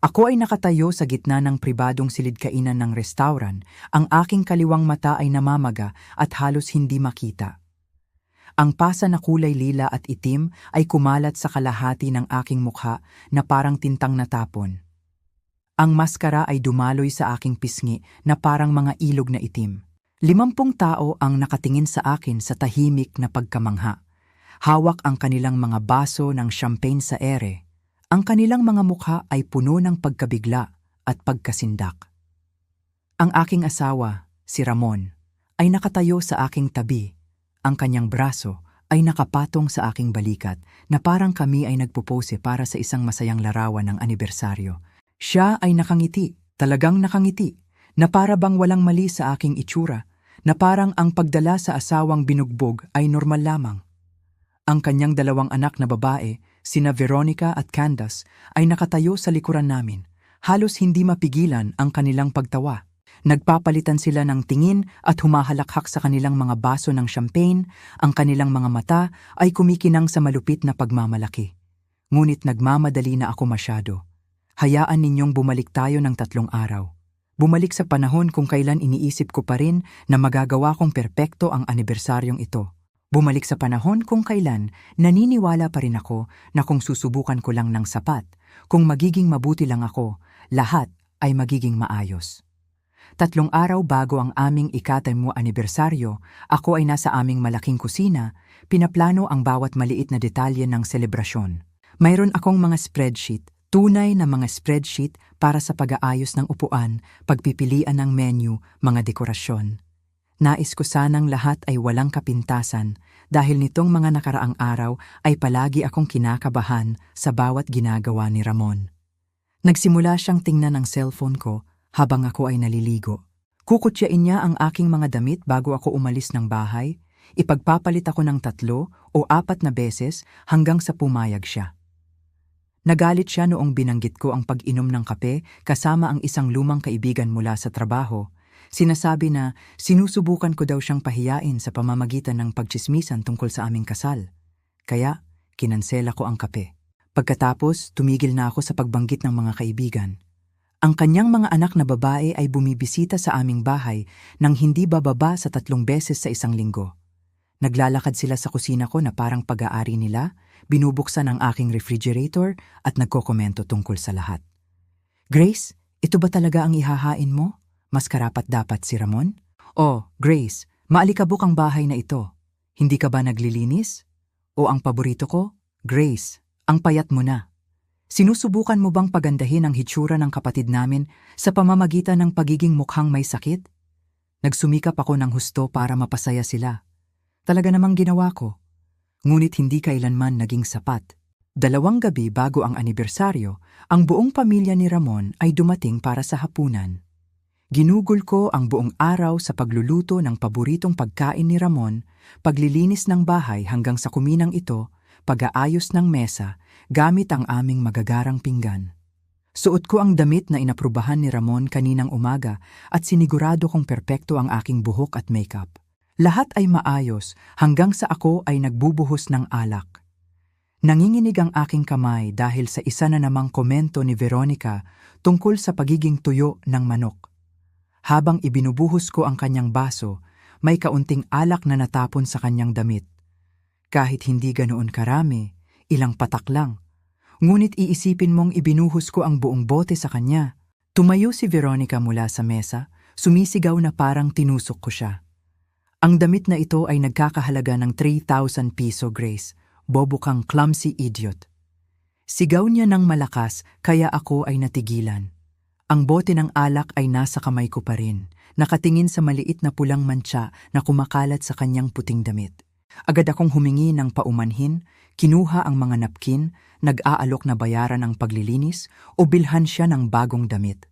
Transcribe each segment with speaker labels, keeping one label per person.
Speaker 1: Ako ay nakatayo sa gitna ng pribadong silid-kainan ng restauran, ang aking kaliwang mata ay namamaga at halos hindi makita. Ang pasa na kulay lila at itim ay kumalat sa kalahati ng aking mukha na parang tintang natapon. Ang maskara ay dumaloy sa aking pisngi na parang mga ilog na itim. 50 tao ang nakatingin sa akin sa tahimik na pagkamangha. Hawak ang kanilang mga baso ng champagne sa ere. Ang kanilang mga mukha ay puno ng pagkabigla at pagkasindak. Ang aking asawa, si Ramon, ay nakatayo sa aking tabi. Ang kanyang braso ay nakapatong sa aking balikat na parang kami ay nagpupose para sa isang masayang larawan ng anibersaryo. Siya ay nakangiti, talagang nakangiti, na para bang walang mali sa aking itsura, na parang ang pagdala sa asawang binugbog ay normal lamang. Ang kanyang 2 anak na babae, sina Veronica at Candace, ay nakatayo sa likuran namin. Halos hindi mapigilan ang kanilang pagtawa. Nagpapalitan sila ng tingin at humahalakhak sa kanilang mga baso ng champagne, ang kanilang mga mata ay kumikinang sa malupit na pagmamalaki. Ngunit nagmamadali na ako masyado. Hayaan ninyong bumalik tayo ng 3 araw. Bumalik sa panahon kung kailan iniisip ko pa rin na magagawa kong perpekto ang anibersaryong ito. Bumalik sa panahon kung kailan naniniwala pa rin ako na kung susubukan ko lang ng sapat, kung magiging mabuti lang ako, lahat ay magiging maayos. 3 araw bago ang aming ika-10 anibersaryo, ako ay nasa aming malaking kusina, pinaplano ang bawat maliit na detalye ng selebrasyon. Mayroon akong mga spreadsheet, tunay na mga spreadsheet para sa pag-aayos ng upuan, pagpipilian ng menu, mga dekorasyon. Nais ko sanang lahat ay walang kapintasan dahil nitong mga nakaraang araw ay palagi akong kinakabahan sa bawat ginagawa ni Ramon. Nagsimula siyang tingnan ang cellphone ko habang ako ay naliligo. Kukutyain niya ang aking mga damit bago ako umalis ng bahay. Ipagpapalit ako ng 3 o 4 na beses hanggang sa pumayag siya. Nagalit siya noong binanggit ko ang pag-inom ng kape kasama ang isang lumang kaibigan mula sa trabaho. Sinasabi na sinusubukan ko daw siyang pahiyain sa pamamagitan ng pagtsismisan tungkol sa aming kasal. Kaya, kinansela ko ang kape. Pagkatapos, tumigil na ako sa pagbanggit ng mga kaibigan. Ang kanyang mga anak na babae ay bumibisita sa aming bahay nang hindi bababa sa 3 beses sa isang linggo. Naglalakad sila sa kusina ko na parang pag-aari nila, binubuksan ang aking refrigerator at nagkokomento tungkol sa lahat. Grace, ito ba talaga ang ihahain mo? Mas karapat-dapat si Ramon? Oh, Grace, maalikabok ang bahay na ito. Hindi ka ba naglilinis? O ang paborito ko? Grace, ang payat mo na. Sinusubukan mo bang pagandahin ang hitsura ng kapatid namin sa pamamagitan ng pagiging mukhang may sakit? Nagsumikap ako ng husto para mapasaya sila. Talaga namang ginawa ko. Ngunit hindi kailanman naging sapat. 2 gabi bago ang anibersaryo, ang buong pamilya ni Ramon ay dumating para sa hapunan. Ginugol ko ang buong araw sa pagluluto ng paboritong pagkain ni Ramon, paglilinis ng bahay hanggang sa kuminang ito, pag-aayos ng mesa, gamit ang aming magagarang pinggan. Suot ko ang damit na inaprubahan ni Ramon kaninang umaga at sinigurado kong perpekto ang aking buhok at makeup. Lahat ay maayos hanggang sa ako ay nagbubuhos ng alak. Nanginginig ang aking kamay dahil sa isa na namang komento ni Veronica tungkol sa pagiging tuyo ng manok. Habang ibinubuhos ko ang kanyang baso, may kaunting alak na natapon sa kanyang damit. Kahit hindi ganoon karami, ilang patak lang. Ngunit iisipin mong ibinuhos ko ang buong bote sa kanya. Tumayo si Veronica mula sa mesa, sumisigaw na parang tinusok ko siya. Ang damit na ito ay nagkakahalaga ng 3,000 piso, Grace. Bobo kang clumsy idiot. Sigaw niya ng malakas kaya ako ay natigilan. Ang bote ng alak ay nasa kamay ko pa rin, nakatingin sa maliit na pulang mantsa na kumakalat sa kanyang puting damit. Agad akong humingi ng paumanhin, kinuha ang mga napkin, nag-aalok na bayaran ang paglilinis o bilhan siya ng bagong damit.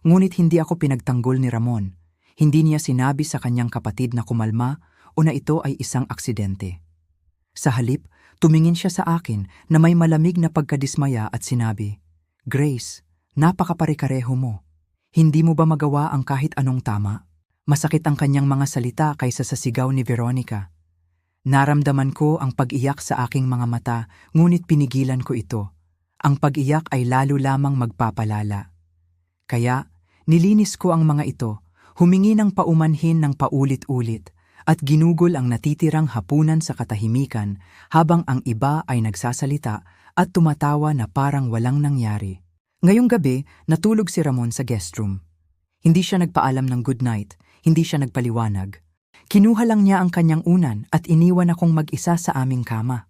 Speaker 1: Ngunit hindi ako pinagtanggol ni Ramon. Hindi niya sinabi sa kanyang kapatid na kumalma o na ito ay isang aksidente. Sa halip, tumingin siya sa akin na may malamig na pagkadismaya at sinabi, Grace, napakapare-kareho mo. Hindi mo ba magawa ang kahit anong tama? Masakit ang kanyang mga salita kaysa sa sigaw ni Veronica. Naramdaman ko ang pag-iyak sa aking mga mata, ngunit pinigilan ko ito. Ang pag-iyak ay lalo lamang magpapalala. Kaya, nilinis ko ang mga ito, humingi ng paumanhin ng paulit-ulit, at ginugol ang natitirang hapunan sa katahimikan habang ang iba ay nagsasalita at tumatawa na parang walang nangyari. Ngayong gabi, natulog si Ramon sa guest room. Hindi siya nagpaalam ng good night, hindi siya nagpaliwanag. Kinuha lang niya ang kanyang unan at iniwan akong mag-isa sa aming kama.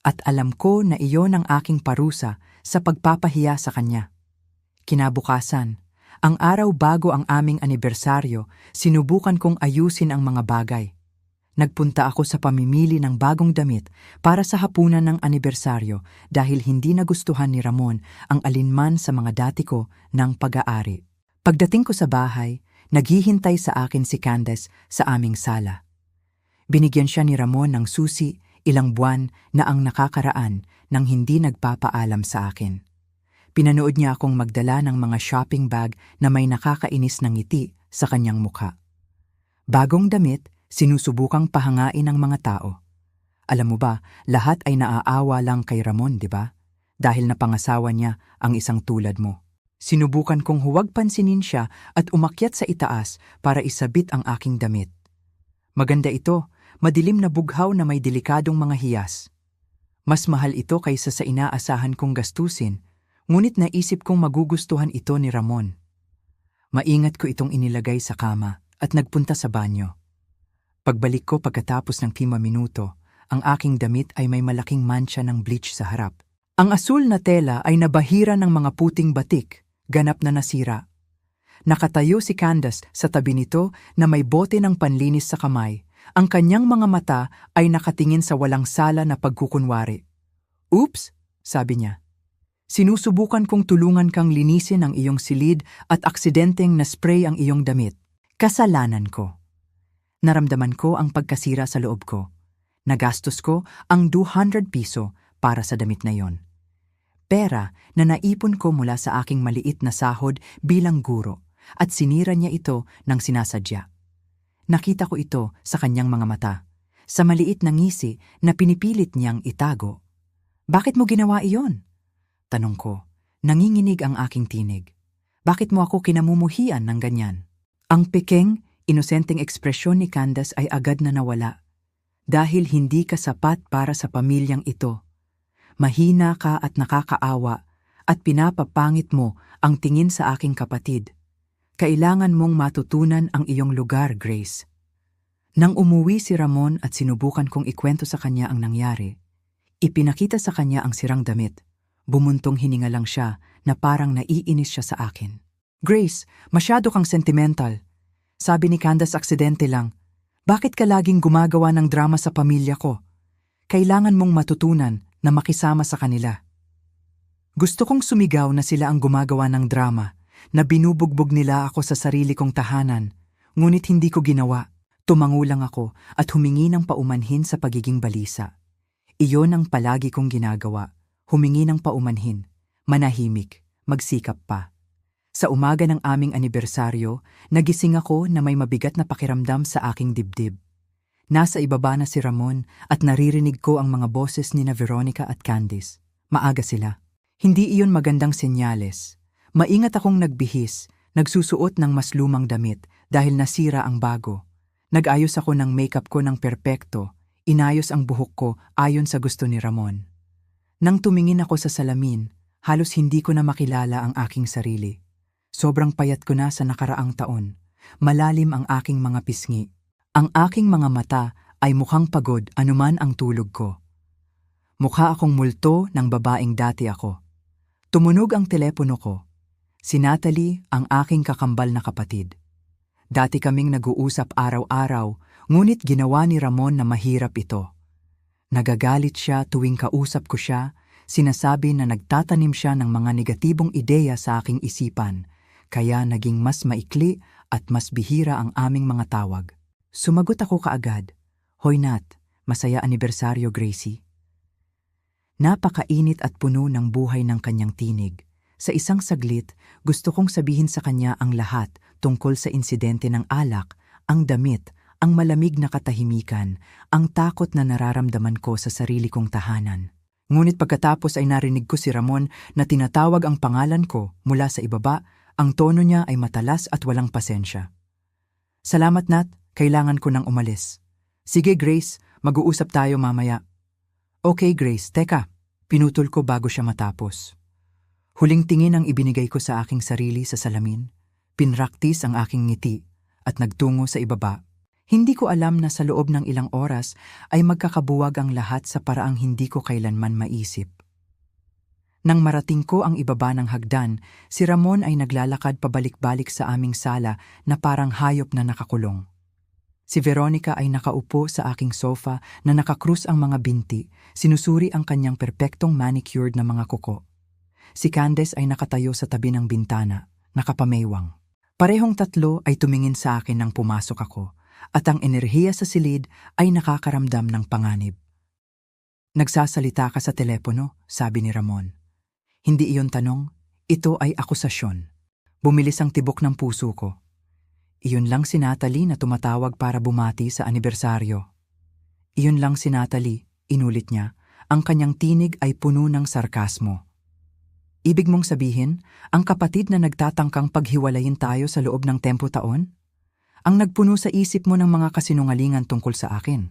Speaker 1: At alam ko na iyon ang aking parusa sa pagpapahiya sa kanya. Kinabukasan, ang araw bago ang aming anibersaryo, sinubukan kong ayusin ang mga bagay. Nagpunta ako sa pamimili ng bagong damit para sa hapunan ng anibersaryo dahil hindi nagustuhan ni Ramon ang alinman sa mga dati ko ng pag-aari. Pagdating ko sa bahay, naghihintay sa akin si Candace sa aming sala. Binigyan siya ni Ramon ng susi ilang buwan na ang nakakaraan nang hindi nagpapaalam sa akin. Pinanood niya akong magdala ng mga shopping bag na may nakakainis na ngiti sa kanyang mukha. Bagong damit, sinusubukang pahangain ng mga tao. Alam mo ba, lahat ay naaawa lang kay Ramon, di ba? Dahil napangasawa niya ang isang tulad mo. Sinubukan kong huwag pansinin siya at umakyat sa itaas para isabit ang aking damit. Maganda ito, madilim na bughaw na may delikadong mga hiyas. Mas mahal ito kaysa sa inaasahan kong gastusin, ngunit naisip kong magugustuhan ito ni Ramon. Maingat ko itong inilagay sa kama at nagpunta sa banyo. Pagbalik ko pagkatapos ng 5 minuto, ang aking damit ay may malaking mancha ng bleach sa harap. Ang asul na tela ay nabahira ng mga puting batik, ganap na nasira. Nakatayo si Candace sa tabi nito na may bote ng panlinis sa kamay. Ang kanyang mga mata ay nakatingin sa walang sala na pagkukunwari. "Oops," sabi niya. "Sinusubukan kong tulungan kang linisin ang iyong silid at aksidenteng na-spray ang iyong damit. Kasalanan ko." Naramdaman ko ang pagkasira sa loob ko. Nagastos ko ang 200 piso para sa damit na yon. Pera na naipon ko mula sa aking maliit na sahod bilang guro at sinira niya ito ng sinasadya. Nakita ko ito sa kanyang mga mata, sa maliit na ngisi na pinipilit niyang itago. "Bakit mo ginawa iyon?" Tanong ko, nanginginig ang aking tinig. "Bakit mo ako kinamumuhian ng ganyan?" Ang pekeng, inosenteng ekspresyon ni Candace ay agad na nawala. "Dahil hindi ka sapat para sa pamilyang ito. Mahina ka at nakakaawa at pinapapangit mo ang tingin sa aking kapatid. Kailangan mong matutunan ang iyong lugar, Grace." Nang umuwi si Ramon at sinubukan kong ikwento sa kanya ang nangyari, ipinakita sa kanya ang sirang damit. Bumuntong hininga lang siya na parang naiinis siya sa akin. "Grace, masyado kang sentimental. Sabi ni Candace aksidente lang. Bakit ka laging gumagawa ng drama sa pamilya ko? Kailangan mong matutunan na makisama sa kanila." Gusto kong sumigaw na sila ang gumagawa ng drama, na binubugbog nila ako sa sarili kong tahanan, ngunit hindi ko ginawa. Tumango lang ako at humingi ng paumanhin sa pagiging balisa. Iyon ang palagi kong ginagawa, humingi ng paumanhin, manahimik, magsikap pa. Sa umaga ng aming anibersaryo, nagising ako na may mabigat na pakiramdam sa aking dibdib. Nasa ibaba na si Ramon at naririnig ko ang mga boses ni na Veronica at Candice. Maaga sila. Hindi iyon magandang senyales. Maingat akong nagbihis, nagsusuot ng mas lumang damit dahil nasira ang bago. Nag-ayos ako ng makeup ko ng perpekto, inayos ang buhok ko ayon sa gusto ni Ramon. Nang tumingin ako sa salamin, halos hindi ko na makilala ang aking sarili. Sobrang payat ko na sa nakaraang taon. Malalim ang aking mga pisngi. Ang aking mga mata ay mukhang pagod anuman ang tulog ko. Mukha akong multo ng babaeng dati ako. Tumunog ang telepono ko. Si Natalie ang aking kakambal na kapatid. Dati kaming nag-uusap araw-araw, ngunit ginawa ni Ramon na mahirap ito. Nagagalit siya tuwing kausap ko siya, sinasabi na nagtatanim siya ng mga negatibong ideya sa aking isipan, kaya naging mas maikli at mas bihira ang aming mga tawag. Sumagot ako kaagad, "Hoy Nat, masaya anibersaryo, Gracie." Napakainit at puno ng buhay ng kanyang tinig. Sa isang saglit, gusto kong sabihin sa kanya ang lahat tungkol sa insidente ng alak, ang damit, ang malamig na katahimikan, ang takot na nararamdaman ko sa sarili kong tahanan. Ngunit pagkatapos ay narinig ko si Ramon na tinatawag ang pangalan ko mula sa ibaba. Ang tono niya ay matalas at walang pasensya. Salamat, Nat. Kailangan ko nang umalis. Sige, Grace. Mag-uusap tayo mamaya. Okay, Grace. Teka. Pinutol ko bago siya matapos. Huling tingin ang ibinigay ko sa aking sarili sa salamin. Pinraktis ang aking ngiti at nagtungo sa ibaba. Hindi ko alam na sa loob ng ilang oras ay magkakabuwag ang lahat sa paraang hindi ko kailanman maisip. Nang marating ko ang ibaba ng hagdan, si Ramon ay naglalakad pabalik-balik sa aming sala na parang hayop na nakakulong. Si Veronica ay nakaupo sa aking sofa na nakakrus ang mga binti, sinusuri ang kanyang perpektong manicured na mga kuko. Si Candace ay nakatayo sa tabi ng bintana, nakapameywang. Parehong tatlo ay tumingin sa akin nang pumasok ako, at ang enerhiya sa silid ay nakakaramdam ng panganib. Nagsasalita ka sa telepono, sabi ni Ramon. Hindi iyon tanong, ito ay akusasyon. Bumilis ang tibok ng puso ko. Iyon lang si Natalie na tumatawag para bumati sa anibersaryo. Iyon lang si Natalie, inulit niya, ang kanyang tinig ay puno ng sarkasmo. Ibig mong sabihin, ang kapatid na nagtatangkang paghiwalayin tayo sa loob ng 10 taon? Ang nagpuno sa isip mo ng mga kasinungalingan tungkol sa akin.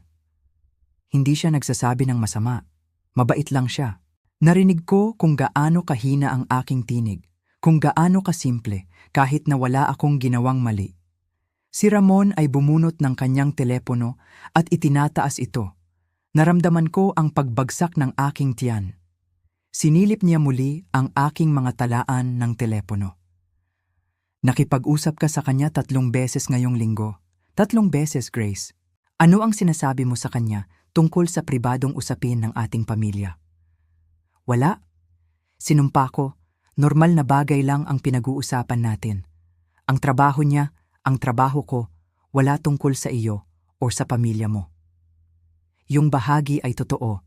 Speaker 1: Hindi siya nagsasabi ng masama. Mabait lang siya. Narinig ko kung gaano kahina ang aking tinig, kung gaano kasimple kahit na wala akong ginawang mali. Si Ramon ay bumunot ng kanyang telepono at itinataas ito. Naramdaman ko ang pagbagsak ng aking tiyan. Sinilip niya muli ang aking mga talaan ng telepono. Nakipag-usap ka sa kanya 3 beses ngayong linggo. 3 beses, Grace. Ano ang sinasabi mo sa kanya tungkol sa pribadong usapin ng ating pamilya? Wala. Sinumpa ko, normal na bagay lang ang pinag-uusapan natin. Ang trabaho niya, ang trabaho ko, wala tungkol sa iyo o sa pamilya mo. Yung bahagi ay totoo.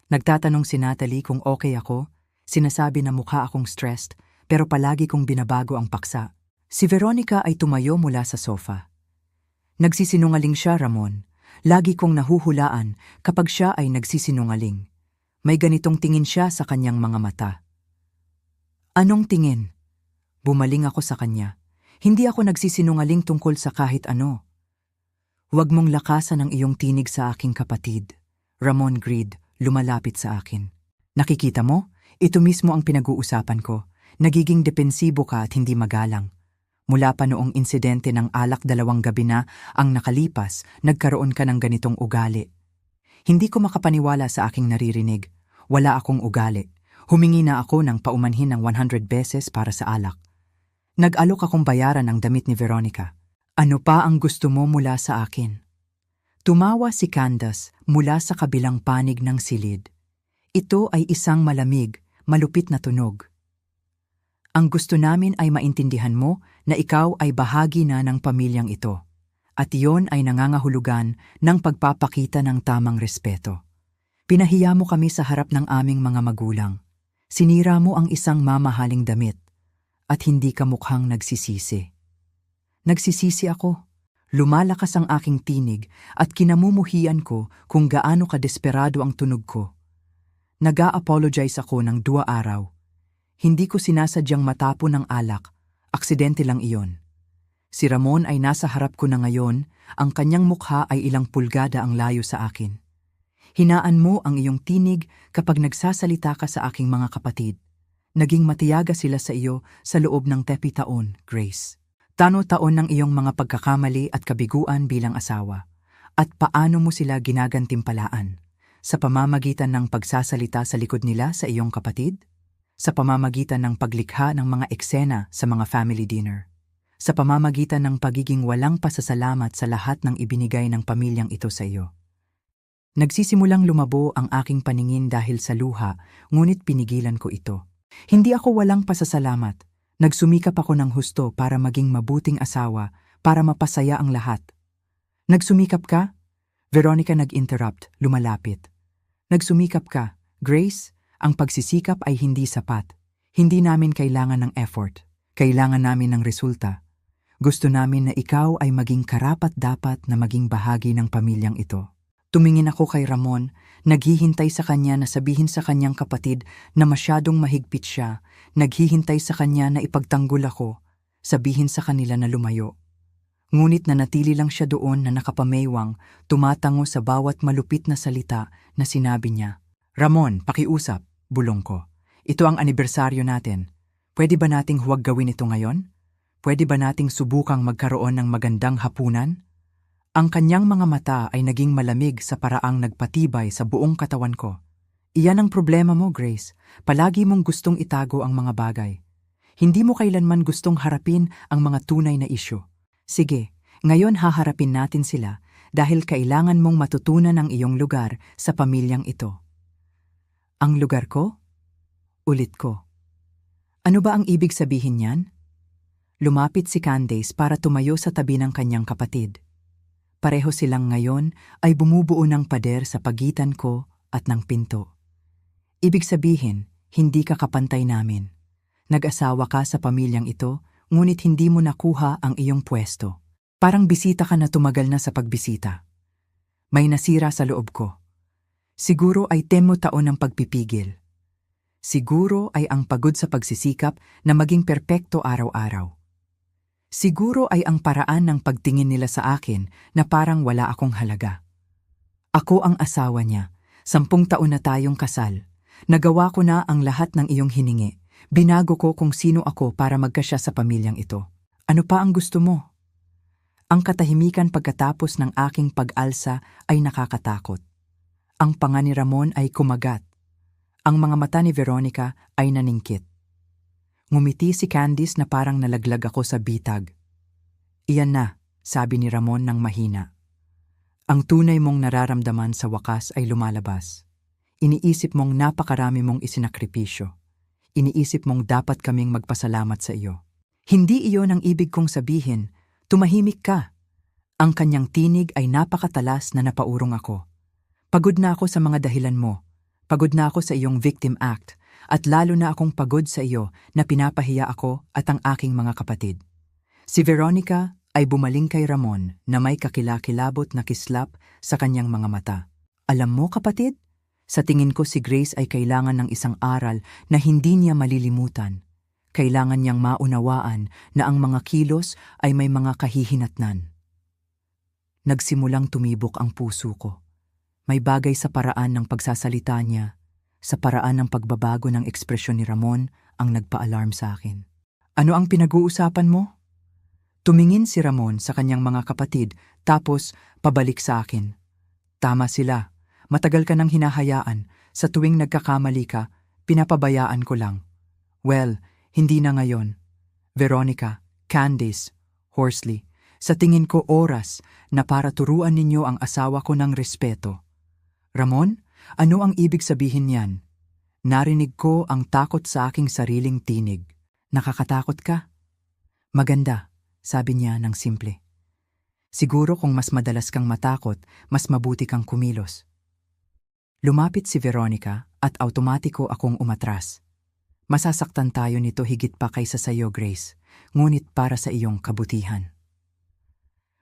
Speaker 1: Nagtatanong si Natalie kung okay ako, sinasabi na mukha akong stressed, pero palagi kong binabago ang paksa. Si Veronica ay tumayo mula sa sofa. Nagsisinungaling siya, Ramon. Lagi kong nahuhulaan kapag siya ay nagsisinungaling. May ganitong tingin siya sa kanyang mga mata. Anong tingin? Bumaling ako sa kanya. Hindi ako nagsisinungaling tungkol sa kahit ano. Huwag mong lakasan ang iyong tinig sa aking kapatid. Ramon Greed, lumalapit sa akin. Nakikita mo? Ito mismo ang pinag-uusapan ko. Nagiging depensibo ka at hindi magalang. Mula pa noong insidente ng alak 2 gabi na ang nakalipas, nagkaroon ka ng ganitong ugali. Hindi ko makapaniwala sa aking naririnig. Wala akong ugali. Humingi na ako ng paumanhin ng 100 beses para sa alak. Nag-alok akong bayaran ang damit ni Veronica. Ano pa ang gusto mo mula sa akin? Tumawa si Candace mula sa kabilang panig ng silid. Ito ay isang malamig, malupit na tunog. Ang gusto namin ay maintindihan mo na ikaw ay bahagi na ng pamilyang ito. At iyon ay nangangahulugan ng pagpapakita ng tamang respeto. Pinahiya mo kami sa harap ng aming mga magulang. Sinira mo ang isang mamahaling damit. At hindi ka mukhang nagsisisi. Nagsisisi ako. Lumalakas ang aking tinig at kinamumuhian ko kung gaano kadesperado ang tunog ko. Nag-a-apologize ako ng 2 araw. Hindi ko sinasadyang matapon ng alak, aksidente lang iyon. Si Ramon ay nasa harap ko na ngayon, ang kanyang mukha ay ilang pulgada ang layo sa akin. Hinaan mo ang iyong tinig kapag nagsasalita ka sa aking mga kapatid. Naging matiyaga sila sa iyo sa loob ng 10 taon, Grace. Tano-taon ng iyong mga pagkakamali at kabiguan bilang asawa. At paano mo sila ginagantimpalaan? Sa pamamagitan ng pagsasalita sa likod nila sa iyong kapatid? Sa pamamagitan ng paglikha ng mga eksena sa mga family dinner? Sa pamamagitan ng pagiging walang pasasalamat sa lahat ng ibinigay ng pamilyang ito sa iyo? Nagsisimulang lumabo ang aking paningin dahil sa luha, ngunit pinigilan ko ito. Hindi ako walang pasasalamat. Nagsumikap ako ng husto para maging mabuting asawa, para mapasaya ang lahat. Nagsumikap ka? Veronica nag-interrupt, lumalapit. Nagsumikap ka, Grace? Ang pagsisikap ay hindi sapat. Hindi namin kailangan ng effort. Kailangan namin ng resulta. Gusto namin na ikaw ay maging karapat-dapat na maging bahagi ng pamilyang ito. Tumingin ako kay Ramon, naghihintay sa kanya na sabihin sa kanyang kapatid na masyadong mahigpit siya, naghihintay sa kanya na ipagtanggol ako, sabihin sa kanila na lumayo. Ngunit nanatili lang siya doon na nakapameywang, tumatango sa bawat malupit na salita na sinabi niya. Ramon, pakiusap, bulong ko. Ito ang anibersaryo natin. Pwede ba nating huwag gawin ito ngayon? Pwede ba nating subukang magkaroon ng magandang hapunan? Ang kanyang mga mata ay naging malamig sa paraang nagpatibay sa buong katawan ko. Iyan ang problema mo, Grace. Palagi mong gustong itago ang mga bagay. Hindi mo kailanman gustong harapin ang mga tunay na isyu. Sige, ngayon haharapin natin sila dahil kailangan mong matutunan ang iyong lugar sa pamilyang ito. Ang lugar ko? Ulit ko. Ano ba ang ibig sabihin niyan? Lumapit si Candace para tumayo sa tabi ng kanyang kapatid. Pareho silang ngayon ay bumubuo ng pader sa pagitan ko at ng pinto. Ibig sabihin, hindi ka kapantay namin. Nag-asawa ka sa pamilyang ito, ngunit hindi mo nakuha ang iyong pwesto. Parang bisita ka na tumagal na sa pagbisita. May nasira sa loob ko. Siguro ay 10 taon ng pagpipigil. Siguro ay ang pagod sa pagsisikap na maging perpekto araw-araw. Siguro ay ang paraan ng pagtingin nila sa akin na parang wala akong halaga. Ako ang asawa niya. 10 taon na tayong kasal. Nagawa ko na ang lahat ng iyong hiningi. Binago ko kung sino ako para magkasya sa pamilyang ito. Ano pa ang gusto mo? Ang katahimikan pagkatapos ng aking pag-alsa ay nakakatakot. Ang panga ni Ramon ay kumagat. Ang mga mata ni Veronica ay naningkit. Ngumiti si Candice na parang nalaglag ako sa bitag. Iyan na, sabi ni Ramon ng mahina. Ang tunay mong nararamdaman sa wakas ay lumalabas. Iniisip mong napakarami mong isinakripisyo. Iniisip mong dapat kaming magpasalamat sa iyo. Hindi iyon ang ibig kong sabihin, tumahimik ka. Ang kanyang tinig ay napakatalas na napaurong ako. Pagod na ako sa mga dahilan mo. Pagod na ako sa iyong victim act. At lalo na akong pagod sa iyo na pinapahiya ako at ang aking mga kapatid. Si Veronica ay bumaling kay Ramon na may kakilakilabot na kislap sa kanyang mga mata. Alam mo, kapatid? Sa tingin ko si Grace ay kailangan ng isang aral na hindi niya malilimutan. Kailangan niyang maunawaan na ang mga kilos ay may mga kahihinatnan. Nagsimulang tumibok ang puso ko. May bagay sa paraan ng pagsasalita niya, sa paraan ng pagbabago ng ekspresyon ni Ramon ang nagpa-alarm sa akin. Ano ang pinag-uusapan mo? Tumingin si Ramon sa kanyang mga kapatid tapos pabalik sa akin. Tama sila. Matagal ka nang hinahayaan. Sa tuwing nagkakamali ka, pinapabayaan ko lang. Well, hindi na ngayon. Veronica, Candice, Horsley, sa tingin ko oras na para turuan ninyo ang asawa ko ng respeto. Ramon, ano ang ibig sabihin niyan? Narinig ko ang takot sa aking sariling tinig. Nakakatakot ka? Maganda, sabi niya ng simple. Siguro kung mas madalas kang matakot, mas mabuti kang kumilos. Lumapit si Veronica at automatiko akong umatras. Masasaktan tayo nito higit pa kaysa sa iyo, Grace, ngunit para sa iyong kabutihan.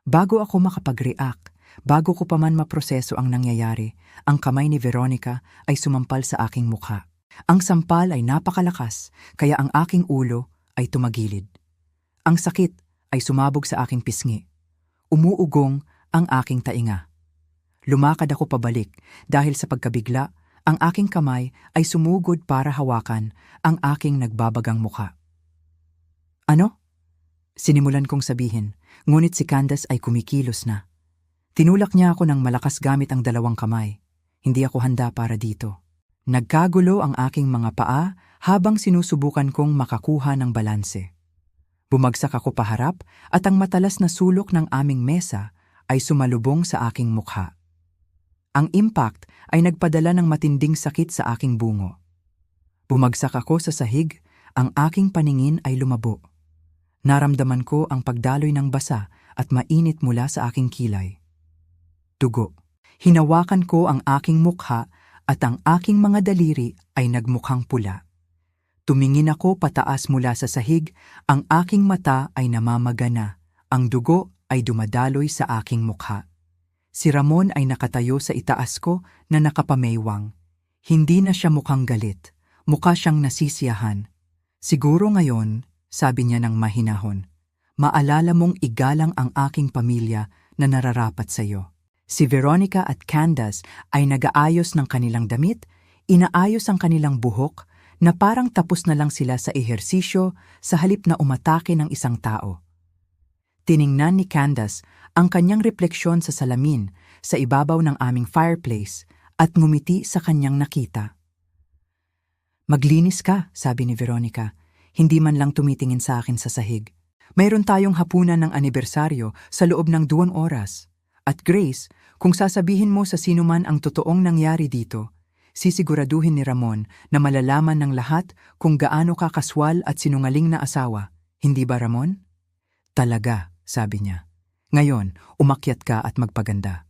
Speaker 1: Bago ako makapag-react, bago ko pa man maproseso ang nangyayari, ang kamay ni Veronica ay sumampal sa aking mukha. Ang sampal ay napakalakas, kaya ang aking ulo ay tumagilid. Ang sakit ay sumabog sa aking pisngi. Umuugong ang aking tainga. Lumakad ako pabalik dahil sa pagkabigla, ang aking kamay ay sumugod para hawakan ang aking nagbabagang mukha. Ano? Sinimulan kong sabihin, ngunit si Candace ay kumikilos na. Tinulak niya ako ng malakas gamit ang 2 kamay. Hindi ako handa para dito. Nagkagulo ang aking mga paa habang sinusubukan kong makakuha ng balanse. Bumagsak ako paharap at ang matalas na sulok ng aming mesa ay sumalubong sa aking mukha. Ang impact ay nagpadala ng matinding sakit sa aking bungo. Bumagsak ako sa sahig, ang aking paningin ay lumabo. Naramdaman ko ang pagdaloy ng basa at mainit mula sa aking kilay. Dugo. Hinawakan ko ang aking mukha at ang aking mga daliri ay nagmukhang pula. Tumingin ako pataas mula sa sahig, ang aking mata ay namamagana, ang dugo ay dumadaloy sa aking mukha. Si Ramon ay nakatayo sa itaas ko na nakapameywang. Hindi na siya mukhang galit. Mukha siyang nasisiyahan. Siguro ngayon, sabi niya ng mahinahon, maalala mong igalang ang aking pamilya na nararapat sa iyo. Si Veronica at Candace ay nag-aayos ng kanilang damit, inaayos ang kanilang buhok, na parang tapos na lang sila sa ehersisyo sa halip na umatake ng isang tao. Tiningnan ni Candace ang kanyang refleksyon sa salamin sa ibabaw ng aming fireplace at ngumiti sa kanyang nakita. Maglinis ka, sabi ni Veronica, hindi man lang tumitingin sa akin sa sahig. Mayroon tayong hapunan ng anibersaryo sa loob ng 2 oras. At Grace, kung sasabihin mo sa sino man ang totoong nangyari dito, sisiguraduhin ni Ramon na malalaman ng lahat kung gaano ka kaswal at sinungaling na asawa. Hindi ba, Ramon? Talaga, sabi niya. Ngayon, umakyat ka at magpaganda.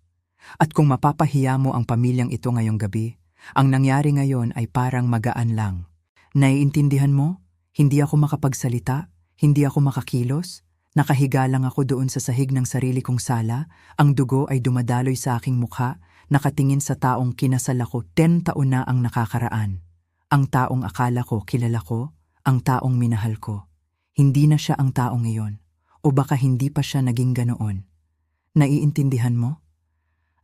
Speaker 1: At kung mapapahiya mo ang pamilyang ito ngayong gabi, ang nangyari ngayon ay parang magaan lang. Naiintindihan mo? Hindi ako makapagsalita, hindi ako makakilos. Nakahiga lang ako doon sa sahig ng sarili kong sala, ang dugo ay dumadaloy sa aking mukha, nakatingin sa taong kinasal ako 10 taon na ang nakakaraan. Ang taong akala ko kilala ko, ang taong minahal ko. Hindi na siya ang tao ngayon, o baka hindi pa siya naging ganoon. Naiintindihan mo?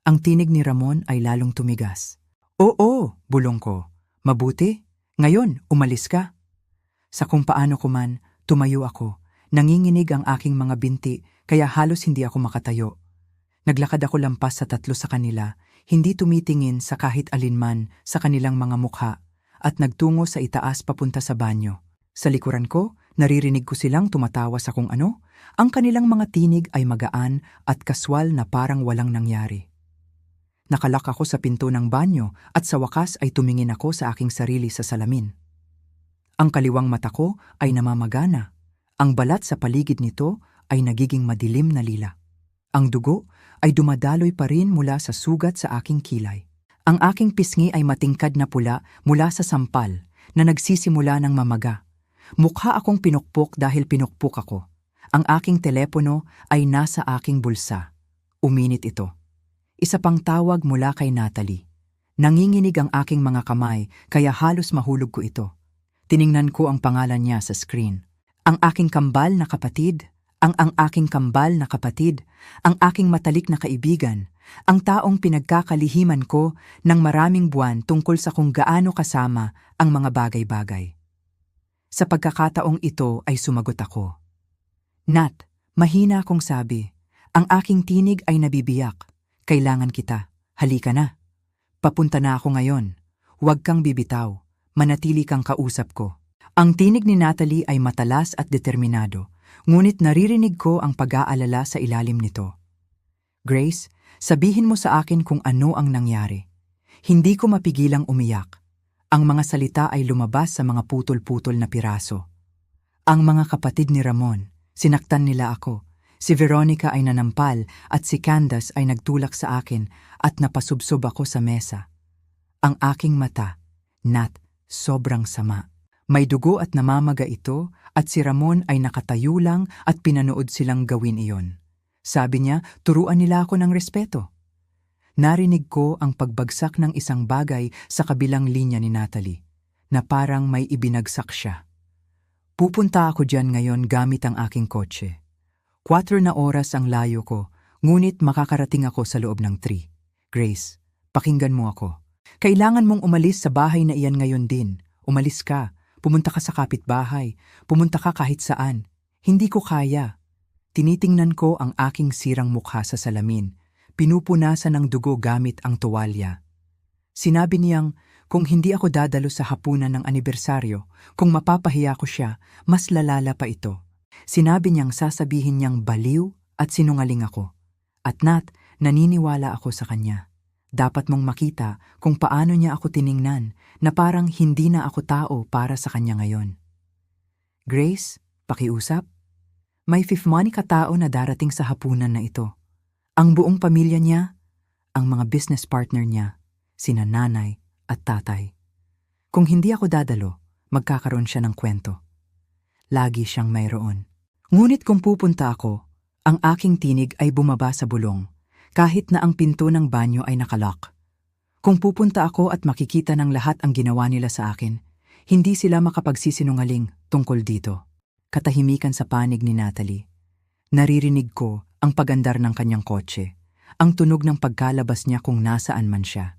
Speaker 1: Ang tinig ni Ramon ay lalong tumigas. Oo, bulong ko. Mabuti, ngayon umalis ka. Sa kung paano ko man, tumayo ako. Nanginginig ang aking mga binti kaya halos hindi ako makatayo. Naglakad ako lampas sa 3 sa kanila, hindi tumitingin sa kahit alinman sa kanilang mga mukha at nagtungo sa itaas papunta sa banyo. Sa likuran ko, naririnig ko silang tumatawa sa kung ano, ang kanilang mga tinig ay magaan at kaswal na parang walang nangyari. Nakalak ako sa pinto ng banyo at sa wakas ay tumingin ako sa aking sarili sa salamin. Ang kaliwang mata ko ay namamagana. Ang balat sa paligid nito ay nagiging madilim na lila. Ang dugo ay dumadaloy pa rin mula sa sugat sa aking kilay. Ang aking pisngi ay matingkad na pula mula sa sampal na nagsisimula ng mamaga. Mukha akong pinukpok dahil pinukpok ako. Ang aking telepono ay nasa aking bulsa. Uminit ito. Isa pang tawag mula kay Natalie. Nanginginig ang aking mga kamay kaya halos mahulog ko ito. Tiningnan ko ang pangalan niya sa screen. Ang aking kambal na kapatid, ang aking kambal na kapatid, ang aking matalik na kaibigan, ang taong pinagkakalihiman ko ng maraming buwan tungkol sa kung gaano kasama ang mga bagay-bagay. Sa pagkakataong ito ay sumagot ako. Nat, mahina akong sabi. Ang aking tinig ay nabibiyak. Kailangan kita. Halika na. Papunta na ako ngayon. Huwag kang bibitaw. Manatili kang kausap ko. Ang tinig ni Natalie ay matalas at determinado, ngunit naririnig ko ang pag-aalala sa ilalim nito. Grace, sabihin mo sa akin kung ano ang nangyari. Hindi ko mapigilang umiyak. Ang mga salita ay lumabas sa mga putol-putol na piraso. Ang mga kapatid ni Ramon, sinaktan nila ako. Si Veronica ay nanampal at si Candace ay nagtulak sa akin at napasubsob ako sa mesa. Ang aking mata, Nat, sobrang sama. May dugo at namamaga ito at si Ramon ay nakatayo lang at pinanood silang gawin iyon. Sabi niya, turuan nila ako ng respeto. Narinig ko ang pagbagsak ng isang bagay sa kabilang linya ni Natalie, na parang may ibinagsak siya. Pupunta ako dyan ngayon gamit ang aking kotse. 4 na oras ang layo ko, ngunit makakarating ako sa loob ng 3. Grace, pakinggan mo ako. Kailangan mong umalis sa bahay na iyan ngayon din. Umalis ka. Pumunta ka sa kapitbahay, pumunta ka kahit saan. Hindi ko kaya. Tinitingnan ko ang aking sirang mukha sa salamin. Pinupunasan ng dugo gamit ang tuwalya. Sinabi niyang kung hindi ako dadalo sa hapunan ng anibersaryo, kung mapapahiya ko siya, mas lalala pa ito. Sinabi niyang sasabihin niyang baliw at sinungaling ako. At Nat, naniniwala ako sa kanya. Dapat mong makita kung paano niya ako tiningnan na parang hindi na ako tao para sa kanya ngayon. Grace, pakiusap? May 5 money katao na darating sa hapunan na ito. Ang buong pamilya niya, ang mga business partner niya, sina nanay at tatay. Kung hindi ako dadalo, magkakaroon siya ng kwento. Lagi siyang mayroon. Ngunit kung pupunta ako, ang aking tinig ay bumaba sa bulong. kahit na ang pinto ng banyo ay nakalock. Kung pupunta ako at makikita ng lahat ang ginawa nila sa akin, hindi sila makapagsisinungaling tungkol dito. Katahimikan sa panig ni Natalie. Naririnig ko ang pagandar ng kanyang kotse, ang tunog ng pagkalabas niya kung nasaan man siya.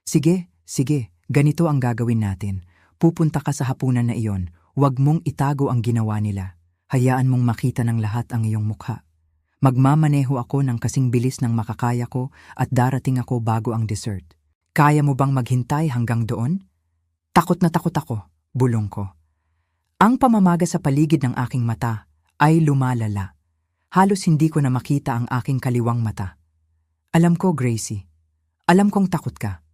Speaker 1: Sige, ganito ang gagawin natin. Pupunta ka sa hapunan na iyon, huwag mong itago ang ginawa nila. Hayaan mong makita ng lahat ang iyong mukha. Magmamaneho ako ng kasing bilis ng makakaya ko at darating ako bago ang dessert. Kaya mo bang maghintay hanggang doon? Takot na takot ako, bulong ko. Ang pamamaga sa paligid ng aking mata ay lumalala. Halos hindi ko na makita ang aking kaliwang mata. Alam ko, Gracie. Alam kong takot ka.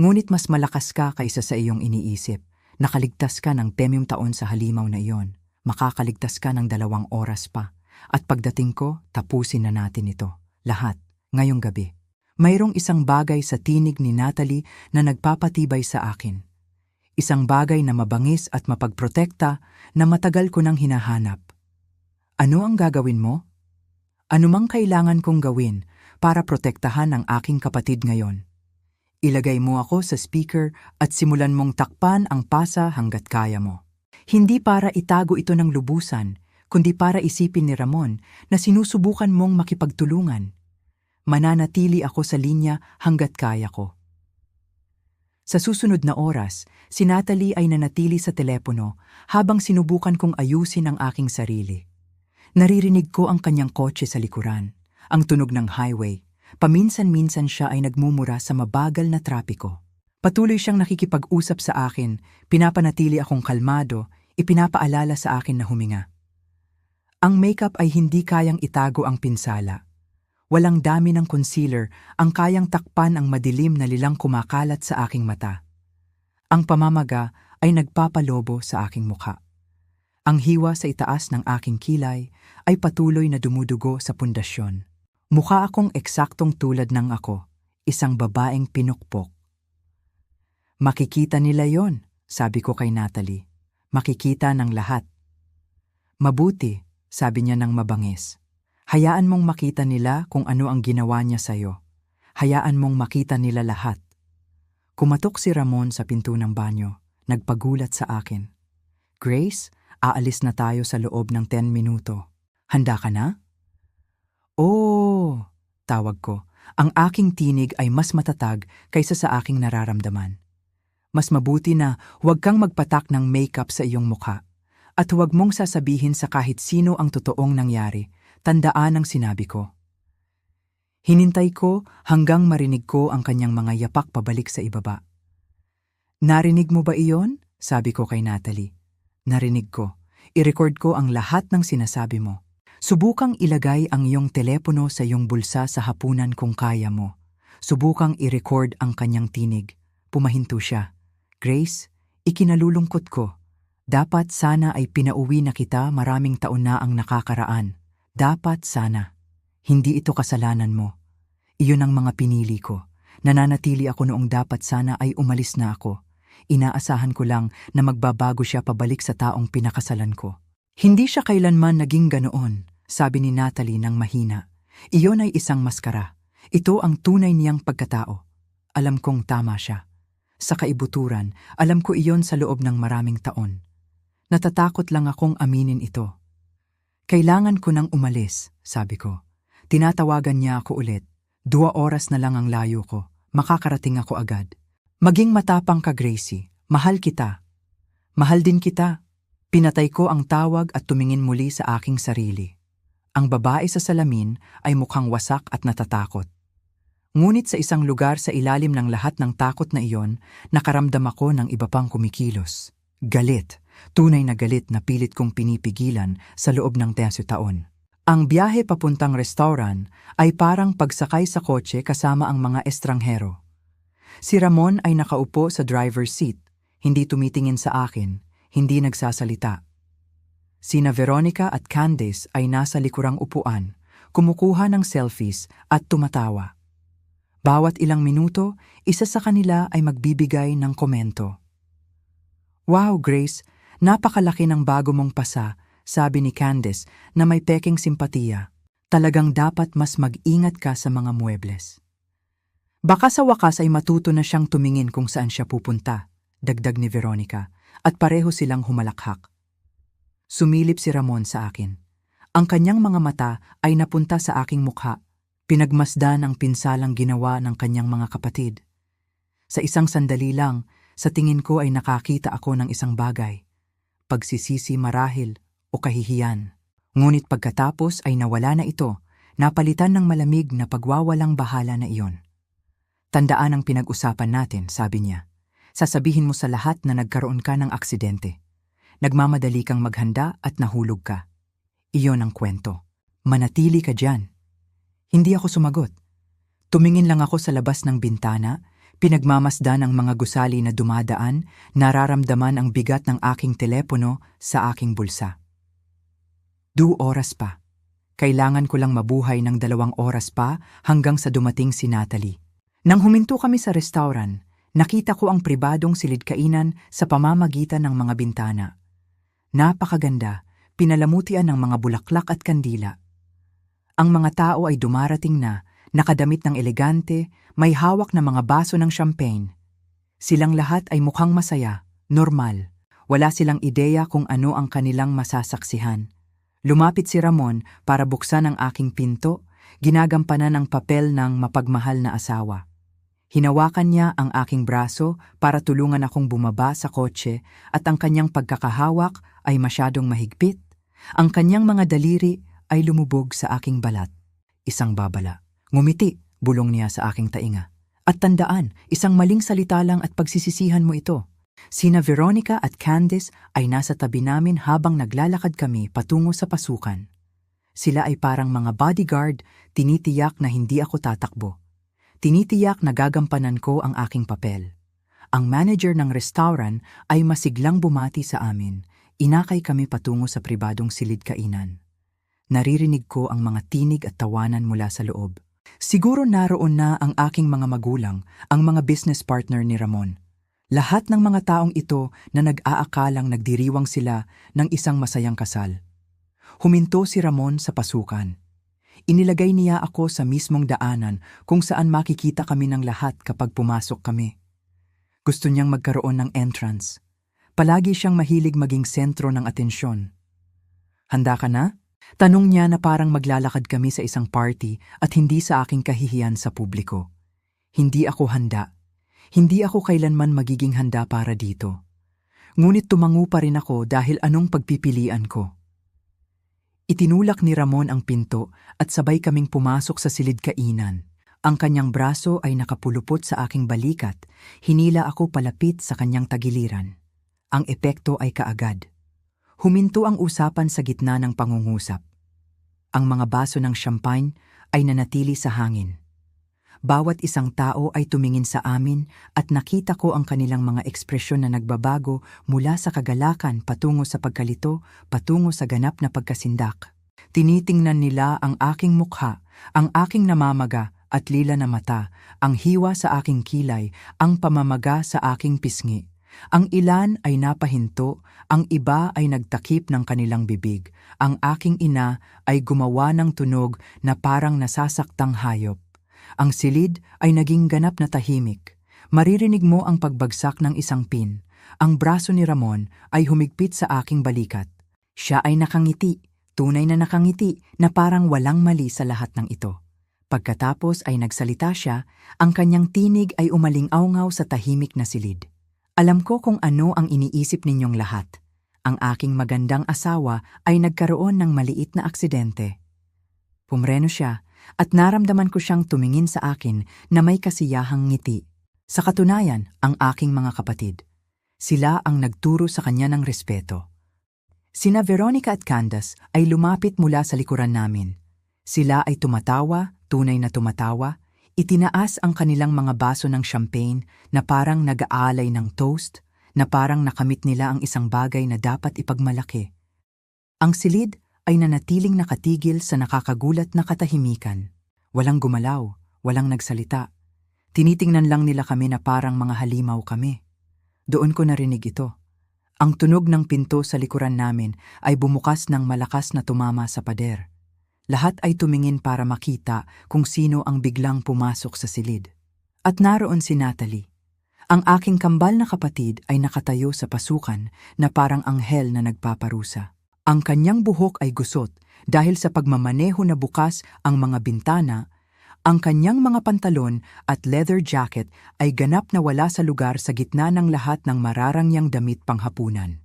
Speaker 1: Ngunit mas malakas ka kaysa sa iyong iniisip. Nakaligtas ka ng 10 taon sa halimaw na iyon. Makakaligtas ka ng 2 oras pa. At pagdating ko, tapusin na natin ito. Lahat, ngayong gabi. Mayroong isang bagay sa tinig ni Natalie na nagpapatibay sa akin. Isang bagay na mabangis at mapagprotekta na matagal ko nang hinahanap. Ano ang gagawin mo? Ano mang kailangan kong gawin para protektahan ang aking kapatid ngayon? Ilagay mo ako sa speaker at simulan mong takpan ang pasa hanggat kaya mo. Hindi para itago ito ng lubusan, kundi para isipin ni Ramon na sinusubukan mong makipagtulungan. Mananatili ako sa linya hanggat kaya ko. Sa susunod na oras, si Natalie ay nanatili sa telepono habang sinubukan kong ayusin ang aking sarili. Naririnig ko ang kanyang kotse sa likuran, ang tunog ng highway. Paminsan-minsan siya ay nagmumura sa mabagal na trapiko. Patuloy siyang nakikipag-usap sa akin, pinapanatili akong kalmado, ipinapaalala sa akin na huminga. Ang makeup ay hindi kayang itago ang pinsala. Walang dami ng concealer ang kayang takpan ang madilim na lilang kumakalat sa aking mata. Ang pamamaga ay nagpapalobo sa aking mukha. Ang hiwa sa itaas ng aking kilay ay patuloy na dumudugo sa pundasyon. Mukha akong eksaktong tulad ng ako, isang babaeng pinukpok. Makikita nila yon, sabi ko kay Natalie. Makikita ng lahat. Mabuti, sabi niya ng mabangis. Hayaan mong makita nila kung ano ang ginawa niya sa'yo. Hayaan mong makita nila lahat. Kumatok si Ramon sa pinto ng banyo, nagpagulat sa akin. Grace, aalis na tayo sa loob ng 10 minuto. Handa ka na? Oh, tawag ko. Ang aking tinig ay mas matatag kaysa sa aking nararamdaman. Mas mabuti na huwag kang magpatak ng makeup sa iyong mukha. At huwag mong sasabihin sa kahit sino ang totoong nangyari. Tandaan ang sinabi ko. Hinintay ko hanggang marinig ko ang kanyang mga yapak pabalik sa ibaba. Narinig mo ba iyon? Sabi ko kay Natalie. Narinig ko. I-record ko ang lahat ng sinasabi mo. Subukang ilagay ang iyong telepono sa iyong bulsa sa hapunan kung kaya mo. Subukang i-record ang kanyang tinig. Pumahinto siya. Grace, ikinalulungkot ko. Dapat sana ay pinauwi na kita, maraming taon na ang nakakaraan. Dapat sana. Hindi ito kasalanan mo. Iyon ang mga pinili ko. Nananatili ako noong dapat sana ay umalis na ako. Inaasahan ko lang na magbabago siya pabalik sa taong pinakasalan ko. Hindi siya kailanman naging ganoon, sabi ni Natalie ng mahina. Iyon ay isang maskara. Ito ang tunay niyang pagkatao. Alam kong tama siya. Sa kaibuturan, alam ko iyon sa loob ng maraming taon. Natatakot lang akong aminin ito. Kailangan ko nang umalis, sabi ko. Tinatawagan niya ako ulit. 2 oras na lang ang layo ko. Makakarating ako agad. Maging matapang ka, Gracie. Mahal kita. Mahal din kita. Pinatay ko ang tawag at tumingin muli sa aking sarili. Ang babae sa salamin ay mukhang wasak at natatakot. Ngunit sa isang lugar sa ilalim ng lahat ng takot na iyon, nakaramdam ako ng iba pang kumikilos. Galit. Tunay na galit na pilit kong pinipigilan sa loob ng 10 taon. Ang biyahe papuntang restaurant ay parang pagsakay sa kotse kasama ang mga estranghero. Si Ramon ay nakaupo sa driver's seat, hindi tumitingin sa akin, hindi nagsasalita. Sina Veronica at Candice ay nasa likurang upuan, kumukuha ng selfies at tumatawa. Bawat ilang minuto, isa sa kanila ay magbibigay ng komento. Wow, Grace, napakalaki ng bago mong pasa, sabi ni Candice na may peking simpatiya. Talagang dapat mas mag-ingat ka sa mga muebles. Baka sa wakas ay matuto na siyang tumingin kung saan siya pupunta, dagdag ni Veronica, at pareho silang humalakhak. Sumilip si Ramon sa akin. Ang kanyang mga mata ay napunta sa aking mukha, pinagmasdan ang pinsalang ginawa ng kanyang mga kapatid. Sa isang sandali lang, sa tingin ko ay nakakita ako ng isang bagay, pagsisisi marahil o kahihiyan. Ngunit pagkatapos ay nawala na ito, napalitan ng malamig na pagwawalang bahala na iyon. Tandaan ang pinag-usapan natin, sabi niya. Sasabihin mo sa lahat na nagkaroon ka ng aksidente. Nagmamadali kang maghanda at nahulog ka. Iyon ang kwento. Manatili ka dyan. Hindi ako sumagot. Tumingin lang ako sa labas ng bintana, pinagmamasdan ang mga gusali na dumadaan, nararamdaman ang bigat ng aking telepono sa aking bulsa. 2 oras pa. Kailangan ko lang mabuhay ng 2 oras pa hanggang sa dumating si Natalie. Nang huminto kami sa restaurant, nakita ko ang pribadong silid-kainan sa pamamagitan ng mga bintana. Napakaganda, pinalamutian ng mga bulaklak at kandila. Ang mga tao ay dumarating na, nakadamit ng elegante, may hawak na mga baso ng champagne. Silang lahat ay mukhang masaya, normal. Wala silang ideya kung ano ang kanilang masasaksihan. Lumapit si Ramon para buksan ang aking pinto, ginagampanan ng papel ng mapagmahal na asawa. Hinawakan niya ang aking braso para tulungan akong bumaba sa kotse at ang kanyang pagkakahawak ay masyadong mahigpit. Ang kanyang mga daliri ay lumubog sa aking balat. Isang babala. Ngumiti, bulong niya sa aking tainga. At tandaan, isang maling salita lang at pagsisisihan mo ito. Sina Veronica at Candice ay nasa tabi namin habang naglalakad kami patungo sa pasukan. Sila ay parang mga bodyguard, tinitiyak na hindi ako tatakbo. Tinitiyak na gagampanan ko ang aking papel. Ang manager ng restaurant ay masiglang bumati sa amin. Inakay kami patungo sa pribadong silid-kainan. Naririnig ko ang mga tinig at tawanan mula sa loob. Siguro naroon na ang aking mga magulang, ang mga business partner ni Ramon. Lahat ng mga taong ito na nag-aakalang nagdiriwang sila ng isang masayang kasal. Huminto si Ramon sa pasukan. Inilagay niya ako sa mismong daanan kung saan makikita kami ng lahat kapag pumasok kami. Gusto niyang magkaroon ng entrance. Palagi siyang mahilig maging sentro ng atensyon. Handa ka na? Tanong niya na parang maglalakad kami sa isang party at hindi sa aking kahihiyan sa publiko. Hindi ako handa. Hindi ako kailanman magiging handa para dito. Ngunit tumango pa rin ako dahil anong pagpipilian ko. Itinulak ni Ramon ang pinto at sabay kaming pumasok sa silid-kainan. Ang kanyang braso ay nakapulupot sa aking balikat, hinila ako palapit sa kanyang tagiliran. Ang epekto ay kaagad. Huminto ang usapan sa gitna ng pangungusap. Ang mga baso ng champagne ay nanatili sa hangin. Bawat isang tao ay tumingin sa amin at nakita ko ang kanilang mga ekspresyon na nagbabago mula sa kagalakan patungo sa pagkalito, patungo sa ganap na pagkasindak. Tinitingnan nila ang aking mukha, ang aking namamaga at lila na mata, ang hiwa sa aking kilay, ang pamamaga sa aking pisngi. Ang ilan ay napahinto, ang iba ay nagtakip ng kanilang bibig. Ang aking ina ay gumawa ng tunog na parang nasasaktang hayop. Ang silid ay naging ganap na tahimik. Maririnig mo ang pagbagsak ng isang pin. Ang braso ni Ramon ay humigpit sa aking balikat. Siya ay nakangiti, tunay na nakangiti na parang walang mali sa lahat ng ito. Pagkatapos ay nagsalita siya, ang kanyang tinig ay umaling-awngaw sa tahimik na silid. Alam ko kung ano ang iniisip ninyong lahat. Ang aking magandang asawa ay nagkaroon ng maliit na aksidente. Pumreno siya at naramdaman ko siyang tumingin sa akin na may kasiyahang ngiti. Sa katunayan, ang aking mga kapatid. Sila ang nagturo sa kanya ng respeto. Sina Veronica at Candace ay lumapit mula sa likuran namin. Sila ay tumatawa, tunay na tumatawa, itinaas ang kanilang mga baso ng champagne na parang nag-aalay ng toast, na parang nakamit nila ang isang bagay na dapat ipagmalaki. Ang silid ay nanatiling nakatigil sa nakakagulat na katahimikan. Walang gumalaw, walang nagsalita. Tinitingnan lang nila kami na parang mga halimaw kami. Doon ko narinig ito. Ang tunog ng pinto sa likuran namin ay bumukas ng malakas na tumama sa pader. Lahat ay tumingin para makita kung sino ang biglang pumasok sa silid. At naroon si Natalie. Ang aking kambal na kapatid ay nakatayo sa pasukan na parang anghel na nagpaparusa. Ang kanyang buhok ay gusot dahil sa pagmamaneho na bukas ang mga bintana. Ang kanyang mga pantalon at leather jacket ay ganap na wala sa lugar sa gitna ng lahat ng mararangyang damit panghapunan.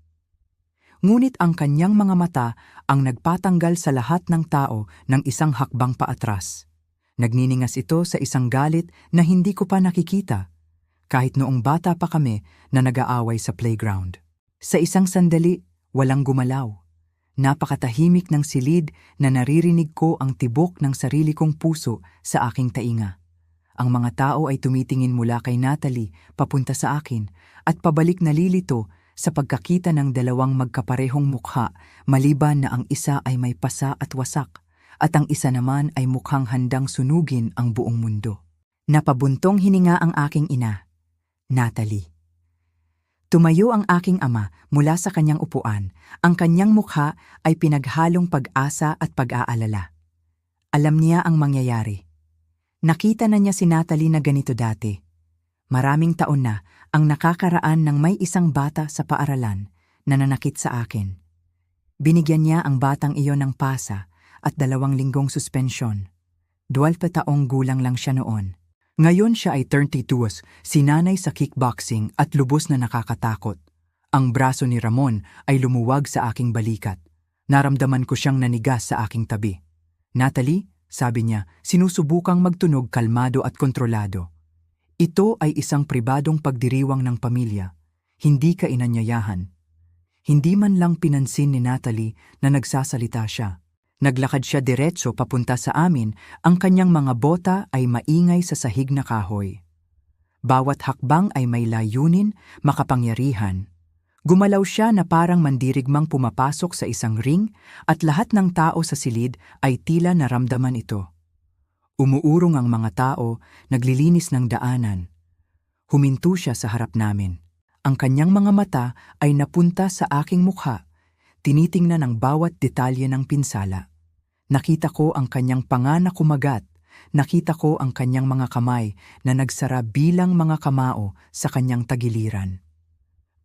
Speaker 1: Ngunit ang kanyang mga mata ang nagpatanggal sa lahat ng tao ng isang hakbang paatras. Nagniningas ito sa isang galit na hindi ko pa nakikita, kahit noong bata pa kami na nag-aaway sa playground. Sa isang sandali, walang gumalaw. Napakatahimik ng silid na naririnig ko ang tibok ng sarili kong puso sa aking tainga. Ang mga tao ay tumitingin mula kay Natalie papunta sa akin at pabalik nalilito sa pagkakita ng dalawang magkaparehong mukha maliban na ang isa ay may pasa at wasak at ang isa naman ay mukhang handang sunugin ang buong mundo. Napabuntong hininga ang aking ina, Natalie. Tumayo ang aking ama mula sa kanyang upuan. Ang kanyang mukha ay pinaghalong pag-asa at pag-aalala. Alam niya ang mangyayari. Nakita na niya si Natalie na ganito dati. Maraming taon na ang nakakaraan ng may isang bata sa paaralan na nanakit sa akin. Binigyan niya ang batang iyon ng pasa at 2 linggong suspensyon. 12 taong gulang lang siya noon. Ngayon siya ay 32, sinanay sa kickboxing at lubos na nakakatakot. Ang braso ni Ramon ay lumuwag sa aking balikat. Naramdaman ko siyang nanigas sa aking tabi. Natalie, sabi niya, sinusubukang magtunog kalmado at kontrolado. Ito ay isang pribadong pagdiriwang ng pamilya, hindi ka inanyayahan. Hindi man lang pinansin ni Natalie na nagsasalita siya. Naglakad siya diretso papunta sa amin, ang kanyang mga bota ay maingay sa sahig na kahoy. Bawat hakbang ay may layunin, makapangyarihan. Gumalaw siya na parang mandirigmang pumapasok sa isang ring at lahat ng tao sa silid ay tila naramdaman ito. Umuurong ang mga tao, naglilinis ng daanan. Huminto siya sa harap namin. Ang kanyang mga mata ay napunta sa aking mukha, tinitingnan ang bawat detalye ng pinsala. Nakita ko ang kanyang panga na kumagat, nakita ko ang kanyang mga kamay na nagsara bilang mga kamao sa kanyang tagiliran.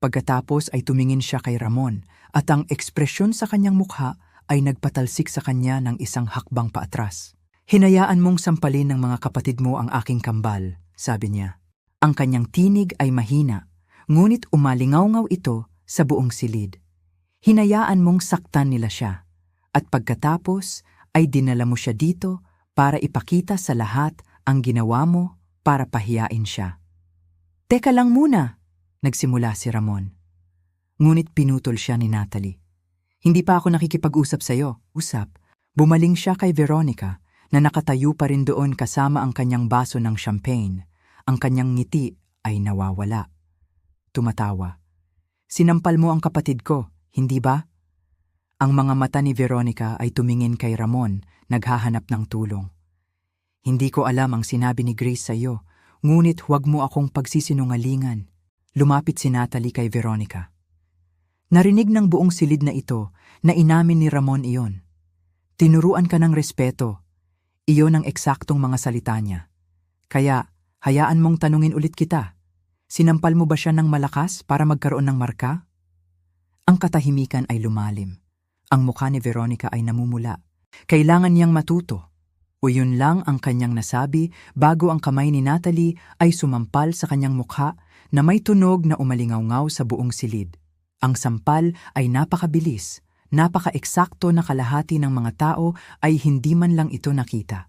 Speaker 1: Pagkatapos ay tumingin siya kay Ramon at ang ekspresyon sa kanyang mukha ay nagpatalsik sa kanya ng isang hakbang paatras. Hinayaan mong sampalin ng mga kapatid mo ang aking kambal, sabi niya. Ang kanyang tinig ay mahina, ngunit umalingaw-ngaw ito sa buong silid. Hinayaan mong saktan nila siya, at pagkatapos ay dinala mo siya dito para ipakita sa lahat ang ginawa mo para pahiyain siya. Teka lang muna, nagsimula si Ramon. Ngunit pinutol siya ni Natalie. Hindi pa ako nakikipag-usap sa'yo, usap. Bumaling siya kay Veronica, na nakatayo pa rin doon kasama ang kanyang baso ng champagne. Ang kanyang ngiti ay nawawala. Tumatawa. Sinampal mo ang kapatid ko, hindi ba? Ang mga mata ni Veronica ay tumingin kay Ramon, naghahanap ng tulong. Hindi ko alam ang sinabi ni Grace sa iyo, ngunit huwag mo akong pagsisinungalingan. Lumapit si Natalie kay Veronica. Narinig ng buong silid na ito na inamin ni Ramon iyon. Tinuruan ka ng respeto. Iyon ang eksaktong mga salita niya. Kaya, hayaan mong tanungin ulit kita. Sinampal mo ba siya ng malakas para magkaroon ng marka? Ang katahimikan ay lumalim. Ang mukha ni Veronica ay namumula. Kailangan niyang matuto. O yun lang ang kanyang nasabi bago ang kamay ni Natalie ay sumampal sa kanyang mukha na may tunog na umalingaw-ngaw sa buong silid. Ang sampal ay napakabilis. Napaka-eksakto na kalahati ng mga tao ay hindi man lang ito nakita.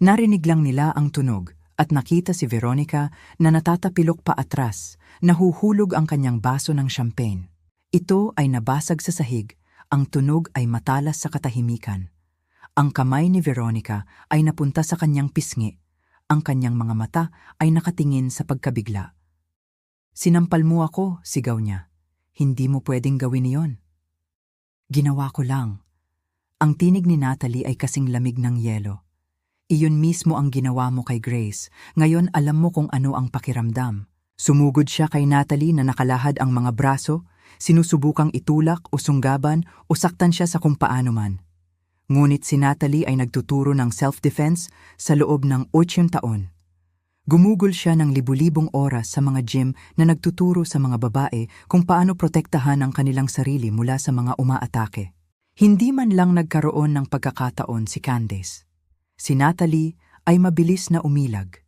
Speaker 1: Narinig lang nila ang tunog at nakita si Veronica na natatapilok pa atras, nahuhulog ang kanyang baso ng champagne. Ito ay nabasag sa sahig, ang tunog ay matalas sa katahimikan. Ang kamay ni Veronica ay napunta sa kanyang pisngi, ang kanyang mga mata ay nakatingin sa pagkabigla. Sinampal mo ako, sigaw niya. Hindi mo pwedeng gawin iyon. Ginawa ko lang. Ang tinig ni Natalie ay kasing lamig ng yelo. Iyon mismo ang ginawa mo kay Grace. Ngayon alam mo kung ano ang pakiramdam. Sumugod siya kay Natalie na nakalahad ang mga braso, sinusubukang itulak o sunggaban o saktan siya sa kung paano man. Ngunit si Natalie ay nagtuturo ng self-defense sa loob ng 8 taon. Gumugol siya ng libu-libong oras sa mga gym na nagtuturo sa mga babae kung paano protektahan ang kanilang sarili mula sa mga umaatake. Hindi man lang nagkaroon ng pagkakataon si Candace. Si Natalie ay mabilis na umilag,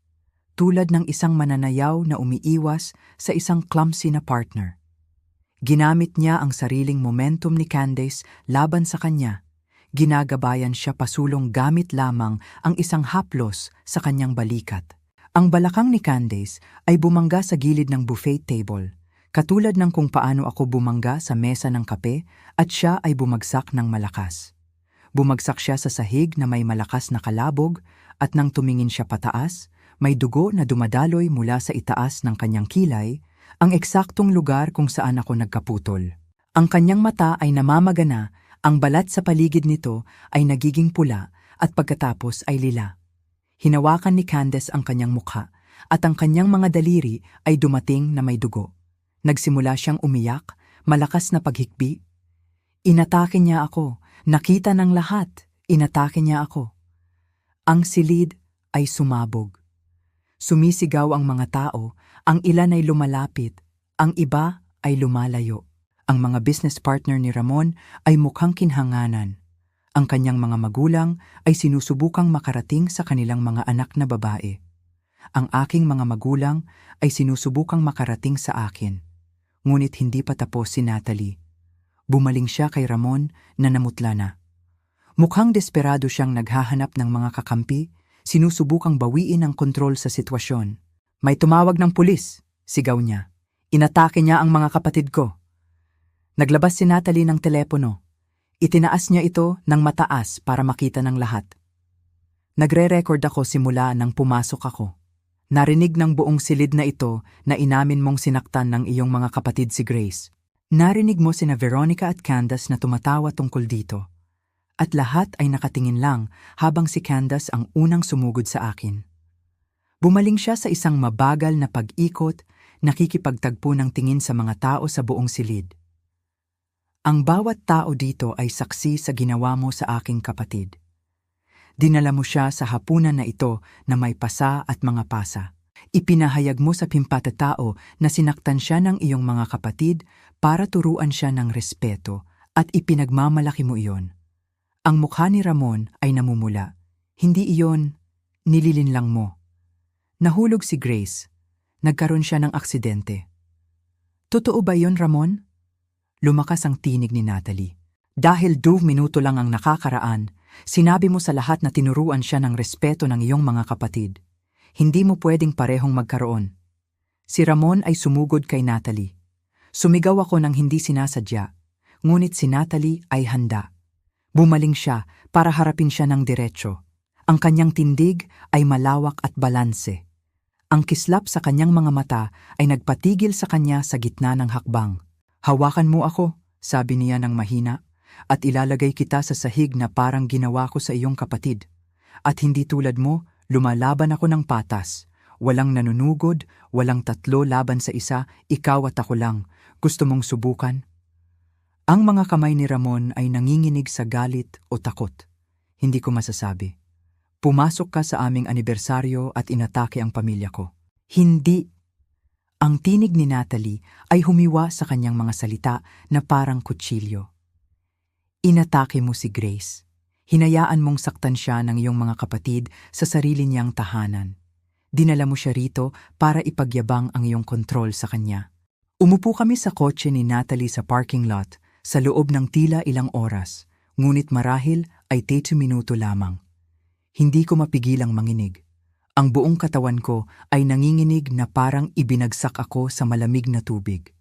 Speaker 1: tulad ng isang mananayaw na umiiwas sa isang clumsy na partner. Ginamit niya ang sariling momentum ni Candace laban sa kanya. Ginagabayan siya pasulong gamit lamang ang isang haplos sa kanyang balikat. Ang balakang ni Candace ay bumangga sa gilid ng buffet table, katulad ng kung paano ako bumangga sa mesa ng kape at siya ay bumagsak ng malakas. Bumagsak siya sa sahig na may malakas na kalabog at nang tumingin siya pataas, may dugo na dumadaloy mula sa itaas ng kanyang kilay, ang eksaktong lugar kung saan ako nagkaputol. Ang kanyang mata ay namamagana, ang balat sa paligid nito ay nagiging pula at pagkatapos ay lila. Hinawakan ni Candace ang kanyang mukha at ang kanyang mga daliri ay dumating na may dugo. Nagsimula siyang umiyak, malakas na paghikbi. Inatake niya ako, nakita ng lahat, inatake niya ako. Ang silid ay sumabog. Sumisigaw ang mga tao, ang ilan ay lumalapit, ang iba ay lumalayo. Ang mga business partner ni Ramon ay mukhang kinhanganan. Ang kanyang mga magulang ay sinusubukang makarating sa kanilang mga anak na babae. Ang aking mga magulang ay sinusubukang makarating sa akin. Ngunit hindi pa tapos si Natalie. Bumaling siya kay Ramon na namutla na. Mukhang desperado siyang naghahanap ng mga kakampi, sinusubukang bawiin ang kontrol sa sitwasyon. May tumawag ng pulis, sigaw niya. Inatake niya ang mga kapatid ko. Naglabas si Natalie ng telepono. Itinaas niya ito ng mataas para makita ng lahat. Nagre-record ako simula nang pumasok ako. Narinig ng buong silid na ito na inamin mong sinaktan ng iyong mga kapatid si Grace. Narinig mo sina Veronica at Candace na tumatawa tungkol dito. At lahat ay nakatingin lang habang si Candace ang unang sumugod sa akin. Bumaling siya sa isang mabagal na pag-ikot, nakikipagtagpo ng tingin sa mga tao sa buong silid. Ang bawat tao dito ay saksi sa ginawa mo sa aking kapatid. Dinala mo siya sa hapunan na ito na may pasa at mga pasa. Ipinahayag mo sa pimpata-tao na sinaktan siya ng iyong mga kapatid para turuan siya ng respeto at ipinagmamalaki mo iyon. Ang mukha ni Ramon ay namumula. Hindi iyon, nililinlang mo. Nahulog si Grace. Nagkaroon siya ng aksidente. Totoo ba iyon, Ramon? Lumakas ang tinig ni Natalie. Dahil 2 minuto lang ang nakakaraan, sinabi mo sa lahat na tinuruan siya ng respeto ng iyong mga kapatid. Hindi mo pwedeng parehong magkaroon. Si Ramon ay sumugod kay Natalie. Sumigaw ako ng hindi sinasadya, ngunit si Natalie ay handa. Bumaling siya para harapin siya ng diretsyo. Ang kanyang tindig ay malawak at balanse. Ang kislap sa kanyang mga mata ay nagpatigil sa kanya sa gitna ng hakbang. Hawakan mo ako, sabi niya ng mahina, at ilalagay kita sa sahig na parang ginawa ko sa iyong kapatid. At hindi tulad mo, lumalaban ako ng patas. Walang nanunugod, walang 3 laban sa isa, ikaw at ako lang. Gusto mong subukan? Ang mga kamay ni Ramon ay nanginginig sa galit o takot. Hindi ko masasabi. Pumasok ka sa aming anibersaryo at inatake ang pamilya ko. Hindi. Ang tinig ni Natalie ay humiwa sa kanyang mga salita na parang kutsilyo. Inatake mo si Grace. Hinayaan mong saktan siya ng iyong mga kapatid sa sarili niyang tahanan. Dinala mo siya rito para ipagyabang ang iyong kontrol sa kanya. Umupo kami sa kotse ni Natalie sa parking lot sa loob ng tila ilang oras, ngunit marahil ay 30 minuto lamang. Hindi ko mapigilang manginig. Ang buong katawan ko ay nanginginig na parang ibinagsak ako sa malamig na tubig.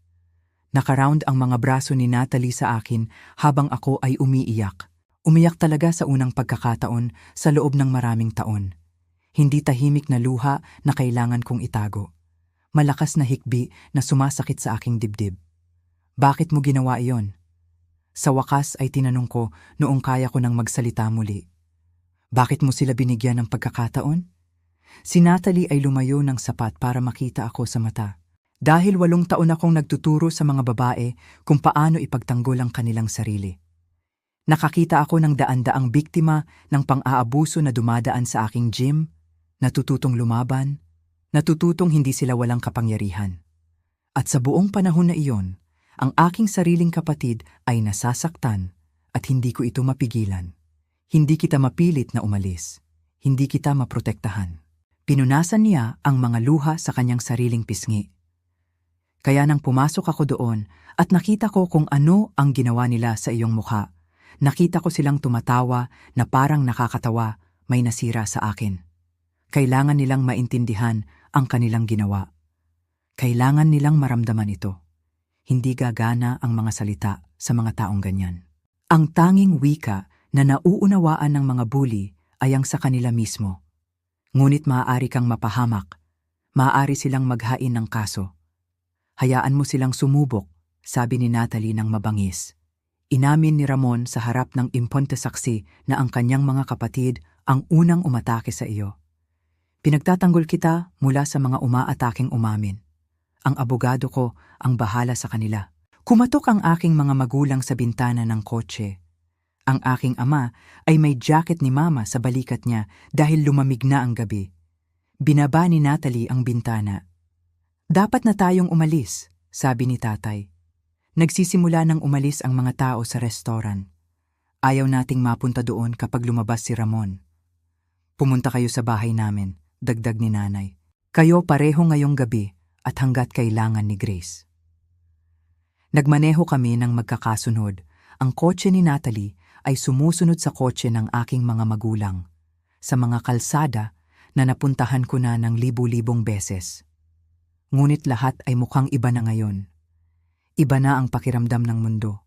Speaker 1: Nakaround ang mga braso ni Natalie sa akin habang ako ay umiiyak. Umiyak talaga sa unang pagkakataon sa loob ng maraming taon. Hindi tahimik na luha na kailangan kong itago. Malakas na hikbi na sumasakit sa aking dibdib. Bakit mo ginawa iyon? Sa wakas ay tinanong ko noong kaya ko nang magsalita muli. Bakit mo sila binigyan ng pagkakataon? Si Natalie ay lumayo ng sapat para makita ako sa mata. Dahil 8 taon akong nagtuturo sa mga babae kung paano ipagtanggol ang kanilang sarili. Nakakita ako ng daan-daang biktima ng pang-aabuso na dumadaan sa aking gym, natututong lumaban, natututong hindi sila walang kapangyarihan. At sa buong panahon na iyon, ang aking sariling kapatid ay nasasaktan at hindi ko ito mapigilan. Hindi kita mapilit na umalis. Hindi kita maprotektahan. Pinunasan niya ang mga luha sa kanyang sariling pisngi. Kaya nang pumasok ako doon at nakita ko kung ano ang ginawa nila sa iyong mukha, nakita ko silang tumatawa na parang nakakatawa, may nasira sa akin. Kailangan nilang maintindihan ang kanilang ginawa. Kailangan nilang maramdaman ito. Hindi gagana ang mga salita sa mga taong ganyan. Ang tanging wika na nauunawaan ng mga bully ay ang sa kanila mismo. Ngunit maaari kang mapahamak, maaari silang maghain ng kaso. Hayaan mo silang sumubok, sabi ni Natalie ng mabangis. Inamin ni Ramon sa harap ng imponte saksi na ang kanyang mga kapatid ang unang umatake sa iyo. Pinagtatanggol kita mula sa mga umaataking umamin. Ang abogado ko ang bahala sa kanila. Kumatok ang aking mga magulang sa bintana ng kotse. Ang aking ama ay may jacket ni mama sa balikat niya dahil lumamig na ang gabi. Binaba ni Natalie ang bintana. Dapat na tayong umalis, sabi ni tatay. Nagsisimula ng umalis ang mga tao sa restaurant. Ayaw nating mapunta doon kapag lumabas si Ramon. Pumunta kayo sa bahay namin, dagdag ni nanay. Kayo pareho ngayong gabi at hanggat kailangan ni Grace. Nagmaneho kami ng magkakasunod. Ang kotse ni Natalie ay sumusunod sa kotse ng aking mga magulang. Sa mga kalsada na napuntahan ko na ng libu-libong beses. Ngunit lahat ay mukhang iba na ngayon. Iba na ang pakiramdam ng mundo.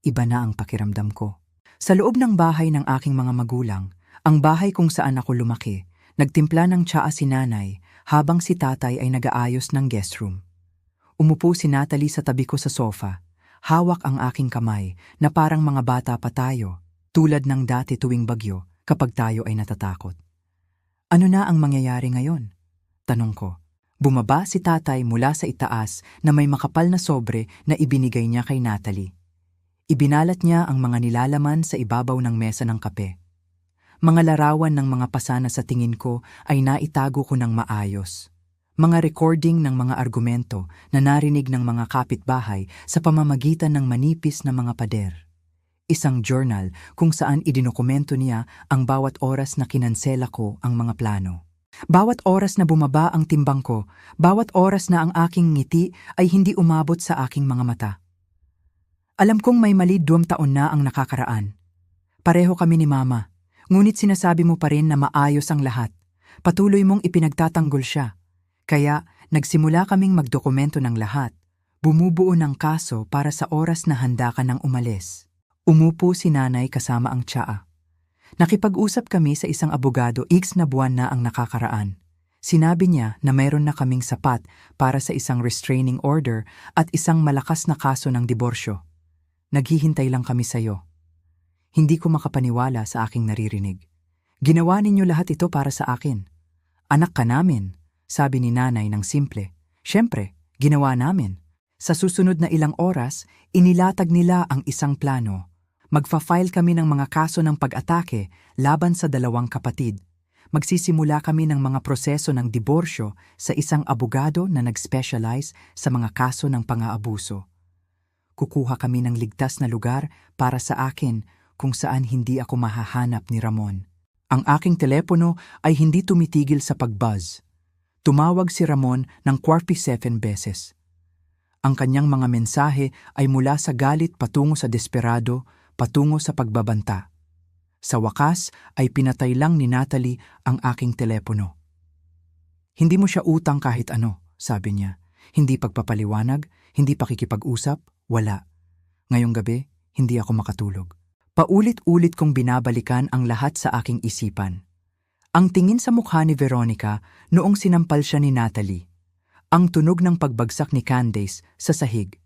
Speaker 1: Iba na ang pakiramdam ko. Sa loob ng bahay ng aking mga magulang, ang bahay kung saan ako lumaki, nagtimpla ng tsaa si nanay habang si tatay ay nag-aayos ng guest room. Umupo si Natalie sa tabi ko sa sofa. Hawak ang aking kamay na parang mga bata pa tayo, tulad ng dati tuwing bagyo kapag tayo ay natatakot. Ano na ang mangyayari ngayon? Tanong ko. Bumaba si tatay mula sa itaas na may makapal na sobre na ibinigay niya kay Natalie. Ibinalat niya ang mga nilalaman sa ibabaw ng mesa ng kape. Mga larawan ng mga pasana sa tingin ko ay naitago ko ng maayos. Mga recording ng mga argumento na narinig ng mga kapitbahay sa pamamagitan ng manipis na mga pader. Isang journal kung saan idinokumento niya ang bawat oras na kinansela ko ang mga plano. Bawat oras na bumaba ang timbang ko, bawat oras na ang aking ngiti ay hindi umabot sa aking mga mata. Alam kong may mali 2 taon na ang nakakaraan. Pareho kami ni Mama, ngunit sinasabi mo pa rin na maayos ang lahat. Patuloy mong ipinagtatanggol siya. Kaya nagsimula kaming magdokumento ng lahat. Bumubuo ng kaso para sa oras na handa ka ng umalis. Umupo si nanay kasama ang tsaa. Nakipag-usap kami sa isang abogado na buwan na ang nakakaraan. Sinabi niya na mayroon na kaming sapat para sa isang restraining order at isang malakas na kaso ng diborsyo. Naghihintay lang kami sa iyo. Hindi ko makapaniwala sa aking naririnig. Ginawa ninyo lahat ito para sa akin. Anak ka namin, sabi ni nanay ng simple. Siyempre, ginawa namin. Sa susunod na ilang oras, inilatag nila ang isang plano. Magfa-file kami ng mga kaso ng pag-atake laban sa 2 kapatid. Magsisimula kami ng mga proseso ng diborsyo sa isang abogado na nag-specialize sa mga kaso ng pang-aabuso. Kukuha kami ng ligtas na lugar para sa akin kung saan hindi ako mahahanap ni Ramon. Ang aking telepono ay hindi tumitigil sa pag-buzz. Tumawag si Ramon ng 47 beses. Ang kanyang mga mensahe ay mula sa galit patungo sa desperado, patungo sa pagbabanta. Sa wakas ay pinatay lang ni Natalie ang aking telepono. Hindi mo siya utang kahit ano, sabi niya. Hindi pagpapaliwanag, hindi pakikipag-usap, wala. Ngayong gabi, hindi ako makatulog. Paulit-ulit kong binabalikan ang lahat sa aking isipan. Ang tingin sa mukha ni Veronica noong sinampal siya ni Natalie. Ang tunog ng pagbagsak ni Candace sa sahig.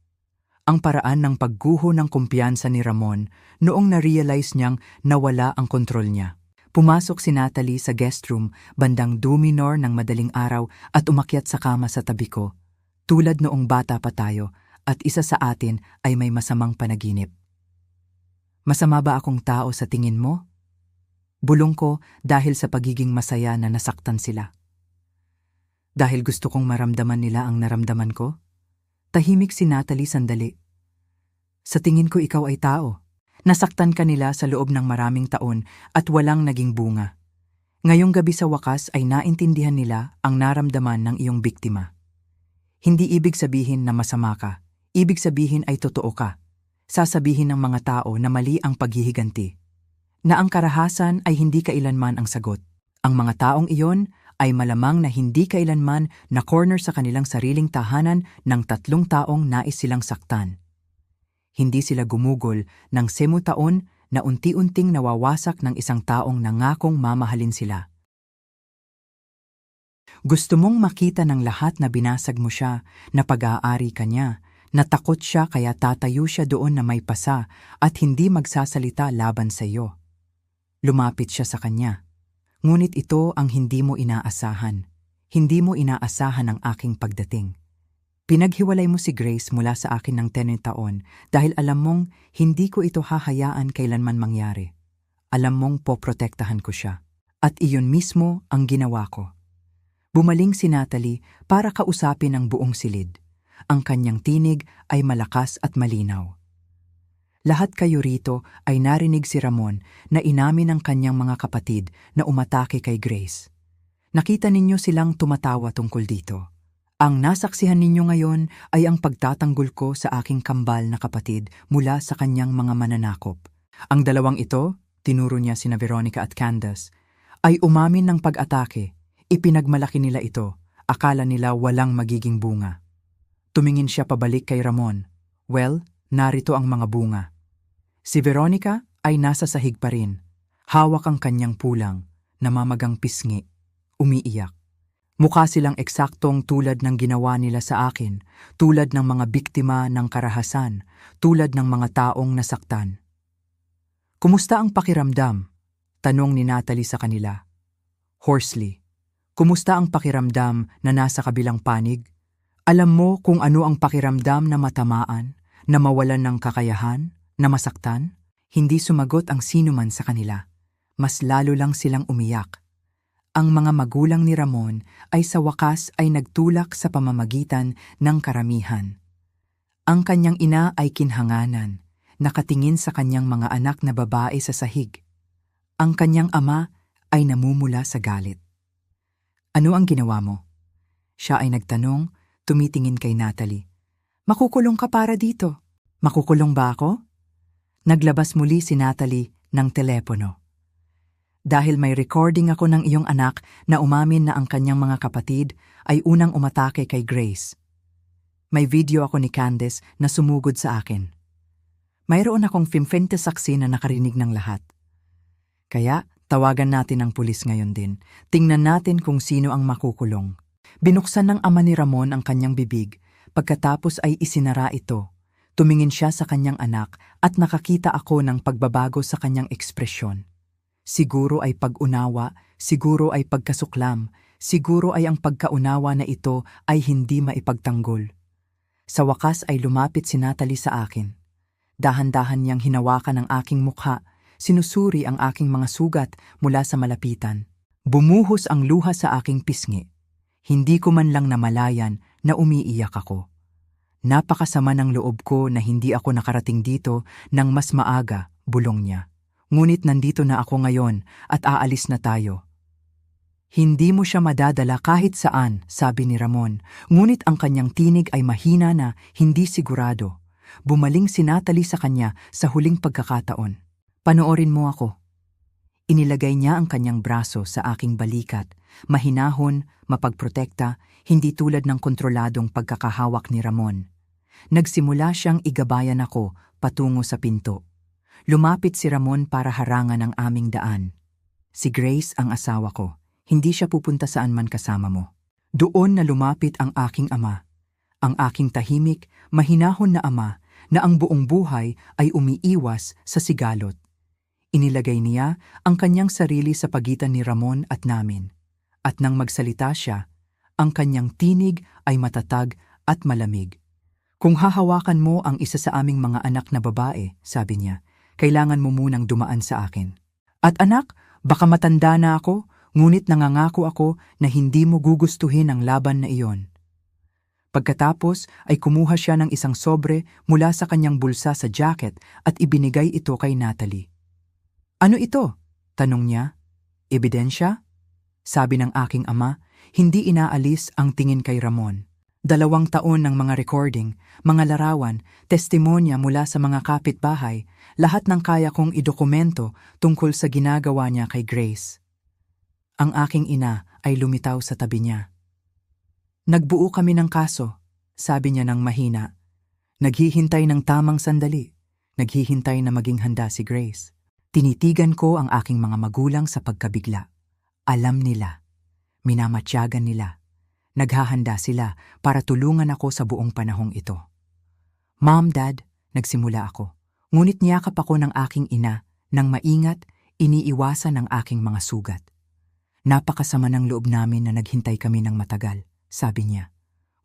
Speaker 1: Ang paraan ng pagguho ng kumpiyansa ni Ramon noong na-realize niyang nawala ang kontrol niya. Pumasok si Natalie sa guest room bandang duminor ng madaling araw at umakyat sa kama sa tabi ko. Tulad noong bata pa tayo at isa sa atin ay may masamang panaginip. Masama ba akong tao sa tingin mo? Bulong ko dahil sa pagiging masaya na nasaktan sila. Dahil gusto kong maramdaman nila ang naramdaman ko? Tahimik si Natalie sandali. Sa tingin ko ikaw ay tao. Nasaktan ka nila sa loob ng maraming taon at walang naging bunga. Ngayong gabi sa wakas ay naintindihan nila ang naramdaman ng iyong biktima. Hindi ibig sabihin na masama ka. Ibig sabihin ay totoo ka. Sasabihin ng mga tao na mali ang paghihiganti. Na ang karahasan ay hindi kailanman ang sagot. Ang mga taong iyon ay malamang na hindi kailanman na corner sa kanilang sariling tahanan ng 3 taong nais silang saktan. Hindi sila gumugol ng 10 taon na unti-unting nawawasak ng isang taong nangakong mamahalin sila. Gusto mong makita ng lahat na binasag mo siya, na pag-aari ka niya, natakot siya kaya tatayo siya doon na may pasa at hindi magsasalita laban sa iyo. Lumapit siya sa kanya. Ngunit ito ang hindi mo inaasahan. Hindi mo inaasahan ang aking pagdating. Pinaghiwalay mo si Grace mula sa akin ng 10 taon dahil alam mong hindi ko ito hahayaan kailanman mangyari. Alam mong poprotektahan ko siya. At iyon mismo ang ginawa ko. Bumaling si Natalie para kausapin ang buong silid. Ang kanyang tinig ay malakas at malinaw. Lahat kayo rito ay narinig si Ramon na inamin ng kanyang mga kapatid na umatake kay Grace. Nakita ninyo silang tumatawa tungkol dito. Ang nasaksihan ninyo ngayon ay ang pagtatanggol ko sa aking kambal na kapatid mula sa kanyang mga mananakop. Ang dalawang ito, tinuro niya sina Veronica at Candace, ay umamin ng pag-atake. Ipinagmalaki nila ito. Akala nila walang magiging bunga. Tumingin siya pabalik kay Ramon. Well, narito ang mga bunga. Si Veronica ay nasa sahig pa rin. Hawak ang kanyang pulang, namamagang pisngi, umiiyak. Mukha silang eksaktong tulad ng ginawa nila sa akin, tulad ng mga biktima ng karahasan, tulad ng mga taong nasaktan. Kumusta ang pakiramdam? Tanong ni Natalie sa kanila. Hoarsely. Kumusta ang pakiramdam na nasa kabilang panig? Alam mo kung ano ang pakiramdam na matamaan, na mawalan ng kakayahan, na masaktan? Hindi sumagot ang sinuman sa kanila. Mas lalo lang silang umiyak. Ang mga magulang ni Ramon ay sa wakas ay nagtulak sa pamamagitan ng karamihan. Ang kanyang ina ay kinhanganan, nakatingin sa kanyang mga anak na babae sa sahig. Ang kanyang ama ay namumula sa galit. Ano ang ginawa mo? Siya ay nagtanong, tumitingin kay Natalie. Makukulong ka para dito. Makukulong ba ako? Naglabas muli si Natalie ng telepono. Dahil may recording ako ng iyong anak na umamin na ang kanyang mga kapatid ay unang umatake kay Grace. May video ako ni Candace na sumugod sa akin. Mayroon akong 50 saksi na nakarinig ng lahat. Kaya tawagan natin ang pulis ngayon din. Tingnan natin kung sino ang makukulong. Binuksan ng ama ni Ramon ang kanyang bibig, pagkatapos ay isinara ito. Tumingin siya sa kanyang anak at nakakita ako ng pagbabago sa kanyang ekspresyon. Siguro ay pag-unawa, siguro ay pagkasuklam, siguro ay ang pagkaunawa na ito ay hindi maipagtanggol. Sa wakas ay lumapit si Natalie sa akin. Dahan-dahan niyang hinawakan ang aking mukha, sinusuri ang aking mga sugat mula sa malapitan. Bumuhos ang luha sa aking pisngi. Hindi ko man lang namalayan na umiiyak ako. Napakasama ng loob ko na hindi ako nakarating dito nang mas maaga, bulong niya. Ngunit nandito na ako ngayon at aalis na tayo. Hindi mo siya madadala kahit saan, sabi ni Ramon. Ngunit ang kanyang tinig ay mahina na hindi sigurado. Bumaling si Natalie sa kanya sa huling pagkakataon. Panoorin mo ako. Inilagay niya ang kanyang braso sa aking balikat. Mahinahon, mapagprotekta, hindi tulad ng kontroladong pagkakahawak ni Ramon. Nagsimula siyang igabayan ako patungo sa pinto. Lumapit si Ramon para harangan ang aming daan. Si Grace ang asawa ko. Hindi siya pupunta saan man kasama mo. Doon na lumapit ang aking ama. Ang aking tahimik, mahinahon na ama na ang buong buhay ay umiiwas sa sigalot. Inilagay niya ang kanyang sarili sa pagitan ni Ramon at namin. At nang magsalita siya, ang kanyang tinig ay matatag at malamig. Kung hahawakan mo ang isa sa aming mga anak na babae, sabi niya, kailangan mo munang dumaan sa akin. At anak, baka matanda na ako, ngunit nangangako ako na hindi mo gugustuhin ang laban na iyon. Pagkatapos ay kumuha siya ng isang sobre mula sa kanyang bulsa sa jacket at ibinigay ito kay Natalie. Ano ito? Tanong niya. Ebidensya? Sabi ng aking ama, hindi inaalis ang tingin kay Ramon. 2 taon ng mga recording, mga larawan, testimonya mula sa mga kapitbahay, lahat ng kaya kong idokumento tungkol sa ginagawa niya kay Grace. Ang aking ina ay lumitaw sa tabi niya. Nagbuo kami ng kaso, sabi niya ng mahina. Naghihintay ng tamang sandali, naghihintay na maging handa si Grace. Tinitigan ko ang aking mga magulang sa pagkabigla. Alam nila, minamatyagan nila. Naghahanda sila para tulungan ako sa buong panahong ito. Mom, Dad, nagsimula ako. Ngunit niyakap ako ng aking ina nang maingat, iniiwasan ang aking mga sugat. Napakasama ng loob namin na naghintay kami ng matagal. Sabi niya,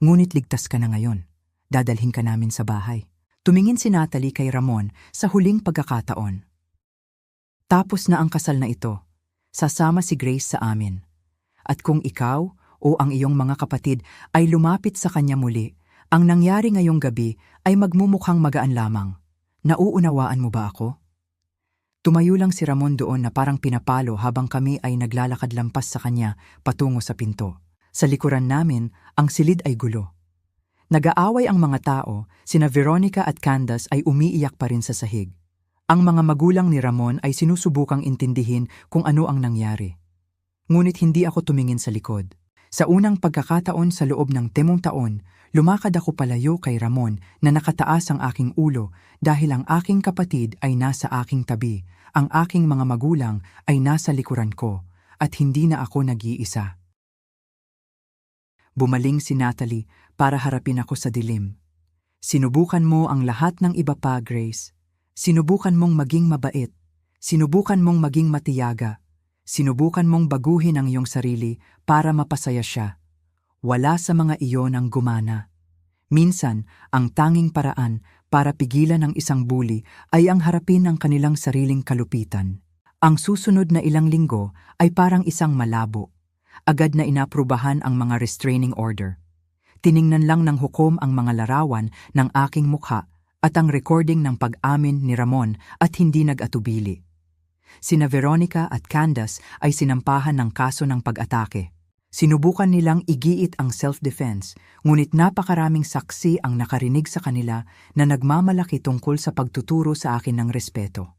Speaker 1: ngunit ligtas ka na ngayon. Dadalhin ka namin sa bahay. Tumingin si Natalie kay Ramon sa huling pagkakataon. Tapos na ang kasal na ito. Sasama si Grace sa amin. At kung ikaw o ang iyong mga kapatid ay lumapit sa kanya muli, ang nangyari ngayong gabi ay magmumukhang magaan lamang. Nauunawaan mo ba ako? Tumayo lang si Ramon doon na parang pinapalo habang kami ay naglalakad lampas sa kanya patungo sa pinto. Sa likuran namin, ang silid ay gulo. Nag-aaway ang mga tao, sina Veronica at Candace ay umiiyak pa rin sa sahig. Ang mga magulang ni Ramon ay sinusubukang intindihin kung ano ang nangyari. Ngunit hindi ako tumingin sa likod. Sa unang pagkakataon sa loob ng 10 taon, lumakad ako palayo kay Ramon na nakataas ang aking ulo dahil ang aking kapatid ay nasa aking tabi, ang aking mga magulang ay nasa likuran ko, at hindi na ako nag-iisa. Bumaling si Natalie para harapin ako sa dilim. Sinubukan mo ang lahat ng iba pa, Grace. Sinubukan mong maging mabait. Sinubukan mong maging matiyaga. Sinubukan mong baguhin ang iyong sarili para mapasaya siya. Wala sa mga iyon ang gumana. Minsan, ang tanging paraan para pigilan ang isang bully ay ang harapin ang kanilang sariling kalupitan. Ang susunod na ilang linggo ay parang isang malabo. Agad na inaprubahan ang mga restraining order. Tiningnan lang ng hukom ang mga larawan ng aking mukha at ang recording ng pag-amin ni Ramon at hindi nag-atubili. Sina Veronica at Candace ay sinampahan ng kaso ng pag-atake. Sinubukan nilang igiit ang self-defense, ngunit napakaraming saksi ang nakarinig sa kanila na nagmamalaki tungkol sa pagtuturo sa akin ng respeto.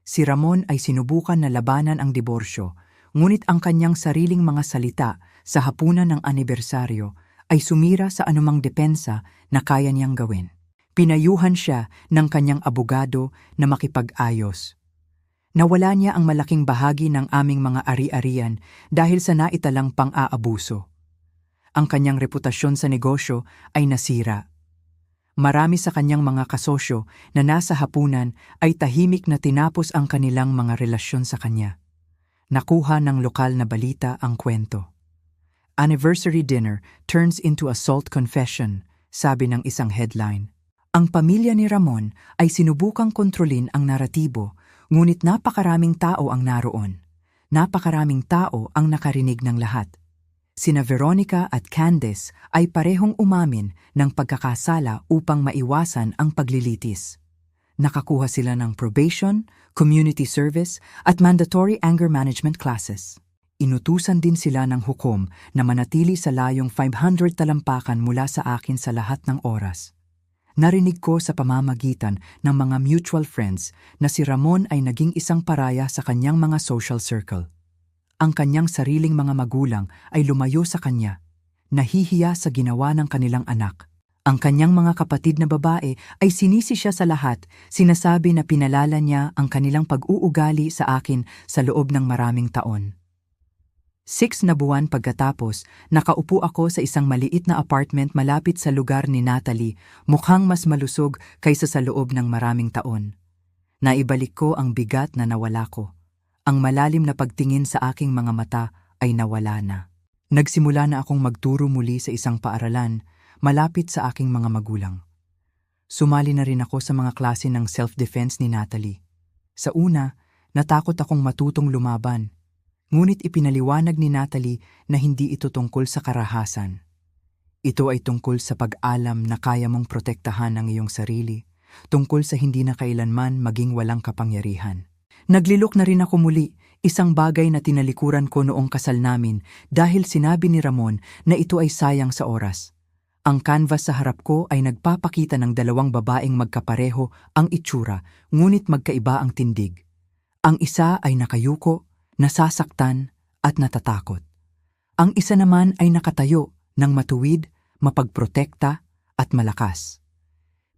Speaker 1: Si Ramon ay sinubukan na labanan ang diborsyo, ngunit ang kanyang sariling mga salita sa hapunan ng anibersaryo ay sumira sa anumang depensa na kaya niyang gawin. Pinayuhan siya ng kanyang abogado na makipag-ayos. Nawala niya ang malaking bahagi ng aming mga ari-arian dahil sa naitalang pang-aabuso. Ang kanyang reputasyon sa negosyo ay nasira. Marami sa kanyang mga kasosyo na nasa hapunan ay tahimik na tinapos ang kanilang mga relasyon sa kanya. Nakuha ng lokal na balita ang kwento. Anniversary dinner turns into assault confession, sabi ng isang headline. Ang pamilya ni Ramon ay sinubukang kontrolin ang naratibo, ngunit napakaraming tao ang naroon. Napakaraming tao ang nakarinig ng lahat. Sina Veronica at Candace ay parehong umamin ng pagkakasala upang maiwasan ang paglilitis. Nakakuha sila ng probation, community service at mandatory anger management classes. Inutusan din sila ng hukom na manatili sa layong 500 talampakan mula sa akin sa lahat ng oras. Narinig ko sa pamamagitan ng mga mutual friends na si Ramon ay naging isang paraya sa kanyang mga social circle. Ang kanyang sariling mga magulang ay lumayo sa kanya, nahihiya sa ginawa ng kanilang anak. Ang kanyang mga kapatid na babae ay sinisi siya sa lahat, sinasabi na pinalala niya ang kanilang pag-uugali sa akin sa loob ng maraming taon. 6 na buwan pagkatapos, nakaupo ako sa isang maliit na apartment malapit sa lugar ni Natalie, mukhang mas malusog kaysa sa loob ng maraming taon. Naibalik ko ang bigat na nawala ko. Ang malalim na pagtingin sa aking mga mata ay nawala na. Nagsimula na akong magturo muli sa isang paaralan, malapit sa aking mga magulang. Sumali na rin ako sa mga klase ng self-defense ni Natalie. Sa una, natakot akong matutong lumaban. Ngunit ipinaliwanag ni Natalie na hindi ito tungkol sa karahasan. Ito ay tungkol sa pag-alam na kaya mong protektahan ang iyong sarili, tungkol sa hindi na kailanman maging walang kapangyarihan. Naglilok na rin ako muli, isang bagay na tinalikuran ko noong kasal namin dahil sinabi ni Ramon na ito ay sayang sa oras. Ang canvas sa harap ko ay nagpapakita ng dalawang babaeng magkapareho ang itsura, ngunit magkaiba ang tindig. Ang isa ay nakayuko, nasasaktan at natatakot. Ang isa naman ay nakatayo ng matuwid, mapagprotekta at malakas.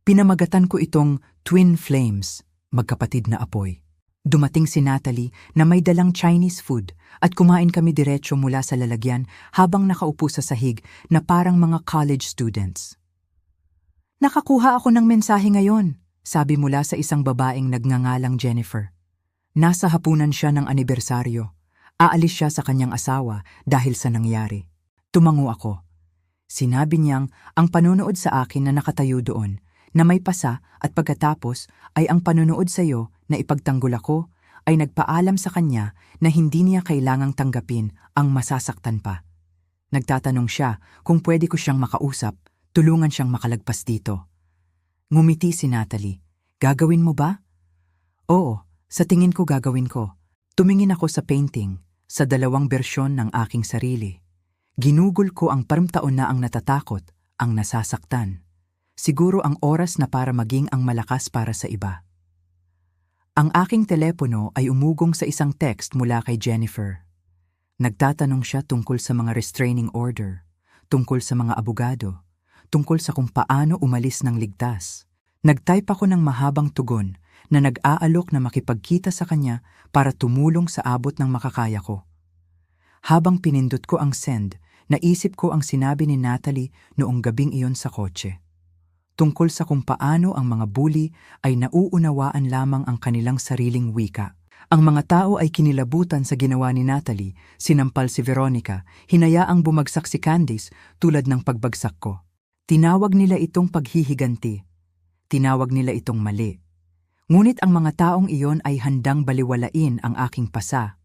Speaker 1: Pinamagatan ko itong twin flames, magkapatid na apoy. Dumating si Natalie na may dalang Chinese food at kumain kami diretso mula sa lalagyan habang nakaupo sa sahig na parang mga college students. Nakakuha ako ng mensahe ngayon, sabi mula sa isang babaeng nagngangalang Jennifer. Nasa hapunan siya ng anibersaryo. Aalis siya sa kanyang asawa dahil sa nangyari. Tumango ako. Sinabi niyang ang panonood sa akin na nakatayo doon, na may pasa at pagkatapos ay ang panonood sa iyo na ipagtanggol ako ay nagpaalam sa kanya na hindi niya kailangang tanggapin ang masasaktan pa. Nagtatanong siya kung pwede ko siyang makausap, tulungan siyang makalagpas dito. Ngumiti si Natalie. Gagawin mo ba? Oo, sa tingin ko gagawin ko. Tumingin ako sa painting, sa dalawang bersyon ng aking sarili. Ginugol ko ang taon na ang natatakot, ang nasasaktan. Siguro ang oras na para maging ang malakas para sa iba. Ang aking telepono ay umugong sa isang text mula kay Jennifer. Nagtatanong siya tungkol sa mga restraining order, tungkol sa mga abogado, tungkol sa kung paano umalis ng ligtas. Nag-type ako ng mahabang tugon na nag-aalok na makipagkita sa kanya para tumulong sa abot ng makakaya ko. Habang pinindot ko ang send, naisip ko ang sinabi ni Natalie noong gabing iyon sa kotse. Tungkol sa kung paano ang mga bully ay nauunawaan lamang ang kanilang sariling wika. Ang mga tao ay kinilabutan sa ginawa ni Natalie, sinampal si Veronica, hinayaang bumagsak si Candice tulad ng pagbagsak ko. Tinawag nila itong paghihiganti. Tinawag nila itong mali. Ngunit ang mga taong iyon ay handang baliwalain ang aking pasa.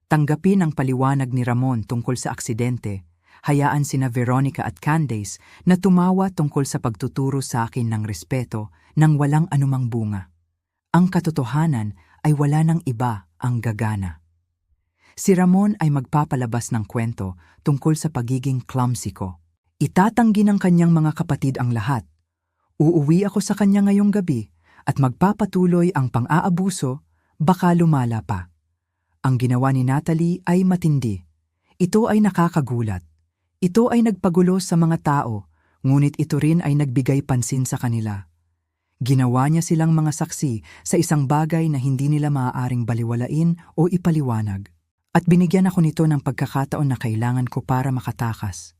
Speaker 1: Tanggapin ang paliwanag ni Ramon tungkol sa aksidente. Hayaan sina Veronica at Candace na tumawa tungkol sa pagtuturo sa akin ng respeto nang walang anumang bunga. Ang katotohanan ay wala nang iba ang gagana. Si Ramon ay magpapalabas ng kwento tungkol sa pagiging clumsy ko. Itatanggi ng kanyang mga kapatid ang lahat. Uuwi ako sa kanya ngayong gabi at magpapatuloy ang pang-aabuso, baka lumala pa. Ang ginawa ni Natalie ay matindi. Ito ay nakakagulat. Ito ay nagpagulo sa mga tao, ngunit ito rin ay nagbigay pansin sa kanila. Ginawa niya silang mga saksi sa isang bagay na hindi nila maaaring baliwalain o ipaliwanag. At binigyan ako nito ng pagkakataon na kailangan ko para makatakas.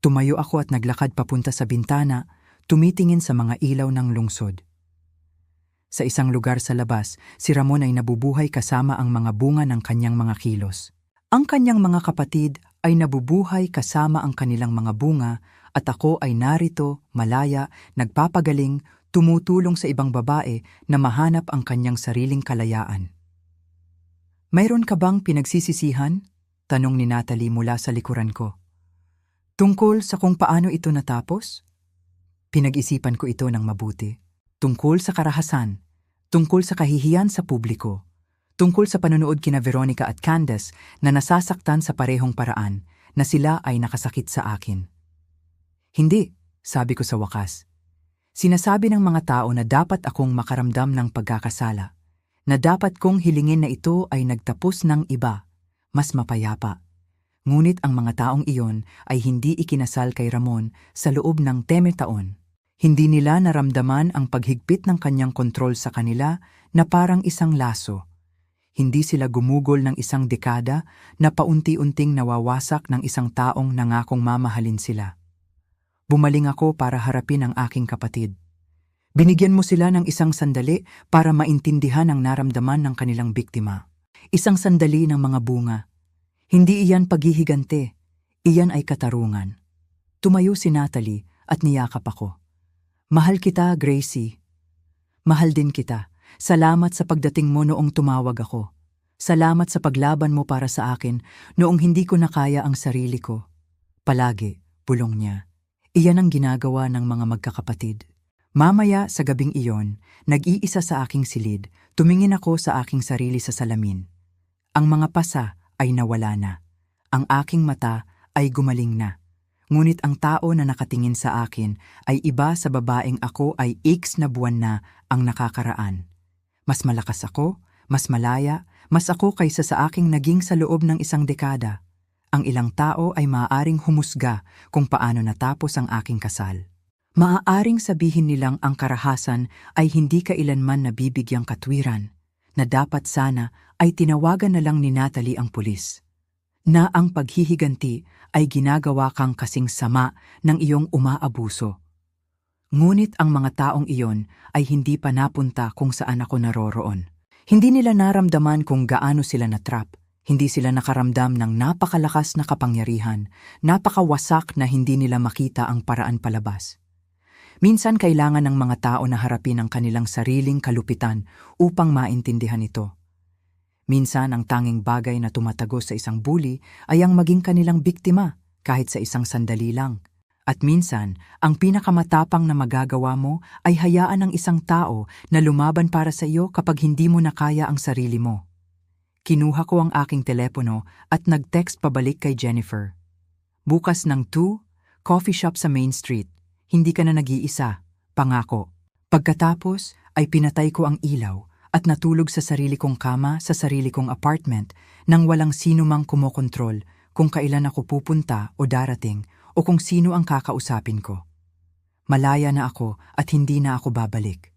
Speaker 1: Tumayo ako at naglakad papunta sa bintana, tumitingin sa mga ilaw ng lungsod. Sa isang lugar sa labas, si Ramon ay nabubuhay kasama ang mga bunga ng kanyang mga kilos. Ang kanyang mga kapatid ay nabubuhay kasama ang kanilang mga bunga at ako ay narito, malaya, nagpapagaling, tumutulong sa ibang babae na mahanap ang kanyang sariling kalayaan. Mayroon ka bang pinagsisisihan? Tanong ni Natalie mula sa likuran ko. Tungkol sa kung paano ito natapos? Pinag-isipan ko ito ng mabuti. Tungkol sa karahasan, tungkol sa kahihiyan sa publiko, tungkol sa panonood kina Veronica at Candace na nasasaktan sa parehong paraan na sila ay nakasakit sa akin. Hindi, sabi ko sa wakas. Sinasabi ng mga tao na dapat akong makaramdam ng pagkakasala, na dapat kong hilingin na ito ay nagtapos ng iba, mas mapayapa. Ngunit ang mga taong iyon ay hindi ikinasal kay Ramon sa loob ng 10 taon. Hindi nila naramdaman ang paghigpit ng kanyang kontrol sa kanila na parang isang laso. Hindi sila gumugol ng isang dekada na paunti-unting nawawasak ng isang taong nangakong mamahalin sila. Bumaling ako para harapin ang aking kapatid. Binigyan mo sila ng isang sandali para maintindihan ang naramdaman ng kanilang biktima. Isang sandali ng mga bunga. Hindi iyan paghihigante, iyan ay katarungan. Tumayo si Natalie at niyakap ako. Mahal kita, Gracie. Mahal din kita. Salamat sa pagdating mo noong tumawag ako. Salamat sa paglaban mo para sa akin noong hindi ko na kaya ang sarili ko. Palagi, bulong niya. Iyan ang ginagawa ng mga magkakapatid. Mamaya sa gabing iyon, nag-iisa sa aking silid, tumingin ako sa aking sarili sa salamin. Ang mga pasa ay nawala na. Ang aking mata ay gumaling na. Ngunit ang tao na nakatingin sa akin ay iba sa babaeng ako ay X na buwan na ang nakakaraan. Mas malakas ako, mas malaya, mas ako kaysa sa aking naging sa loob ng isang dekada. Ang ilang tao ay maaaring humusga kung paano natapos ang aking kasal. Maaaring sabihin nilang ang karahasan ay hindi kailanman nabibigyang katwiran, na dapat sana ay tinawagan na lang ni Natalie ang pulis. Na ang paghihiganti ay ginagawa kang kasing sama ng iyong umaabuso. Ngunit ang mga taong iyon ay hindi pa napunta kung saan ako naroroon. Hindi nila naramdaman kung gaano sila natrap. Hindi sila nakaramdam ng napakalakas na kapangyarihan, napakawasak na hindi nila makita ang paraan palabas. Minsan kailangan ng mga tao na harapin ang kanilang sariling kalupitan upang maintindihan ito. Minsan ang tanging bagay na tumatagos sa isang bully ay ang maging kanilang biktima kahit sa isang sandali lang. At minsan, ang pinakamatapang na magagawa mo ay hayaan ng isang tao na lumaban para sa iyo kapag hindi mo na kaya ang sarili mo. Kinuha ko ang aking telepono at nag-text pabalik kay Jennifer. Bukas ng 2, coffee shop sa Main Street. Hindi ka na nag-iisa, pangako. Pagkatapos ay pinatay ko ang ilaw at natulog sa sarili kong kama sa sarili kong apartment nang walang sino mang kumokontrol kung kailan ako pupunta o darating o kung sino ang kakausapin ko. Malaya na ako at hindi na ako babalik.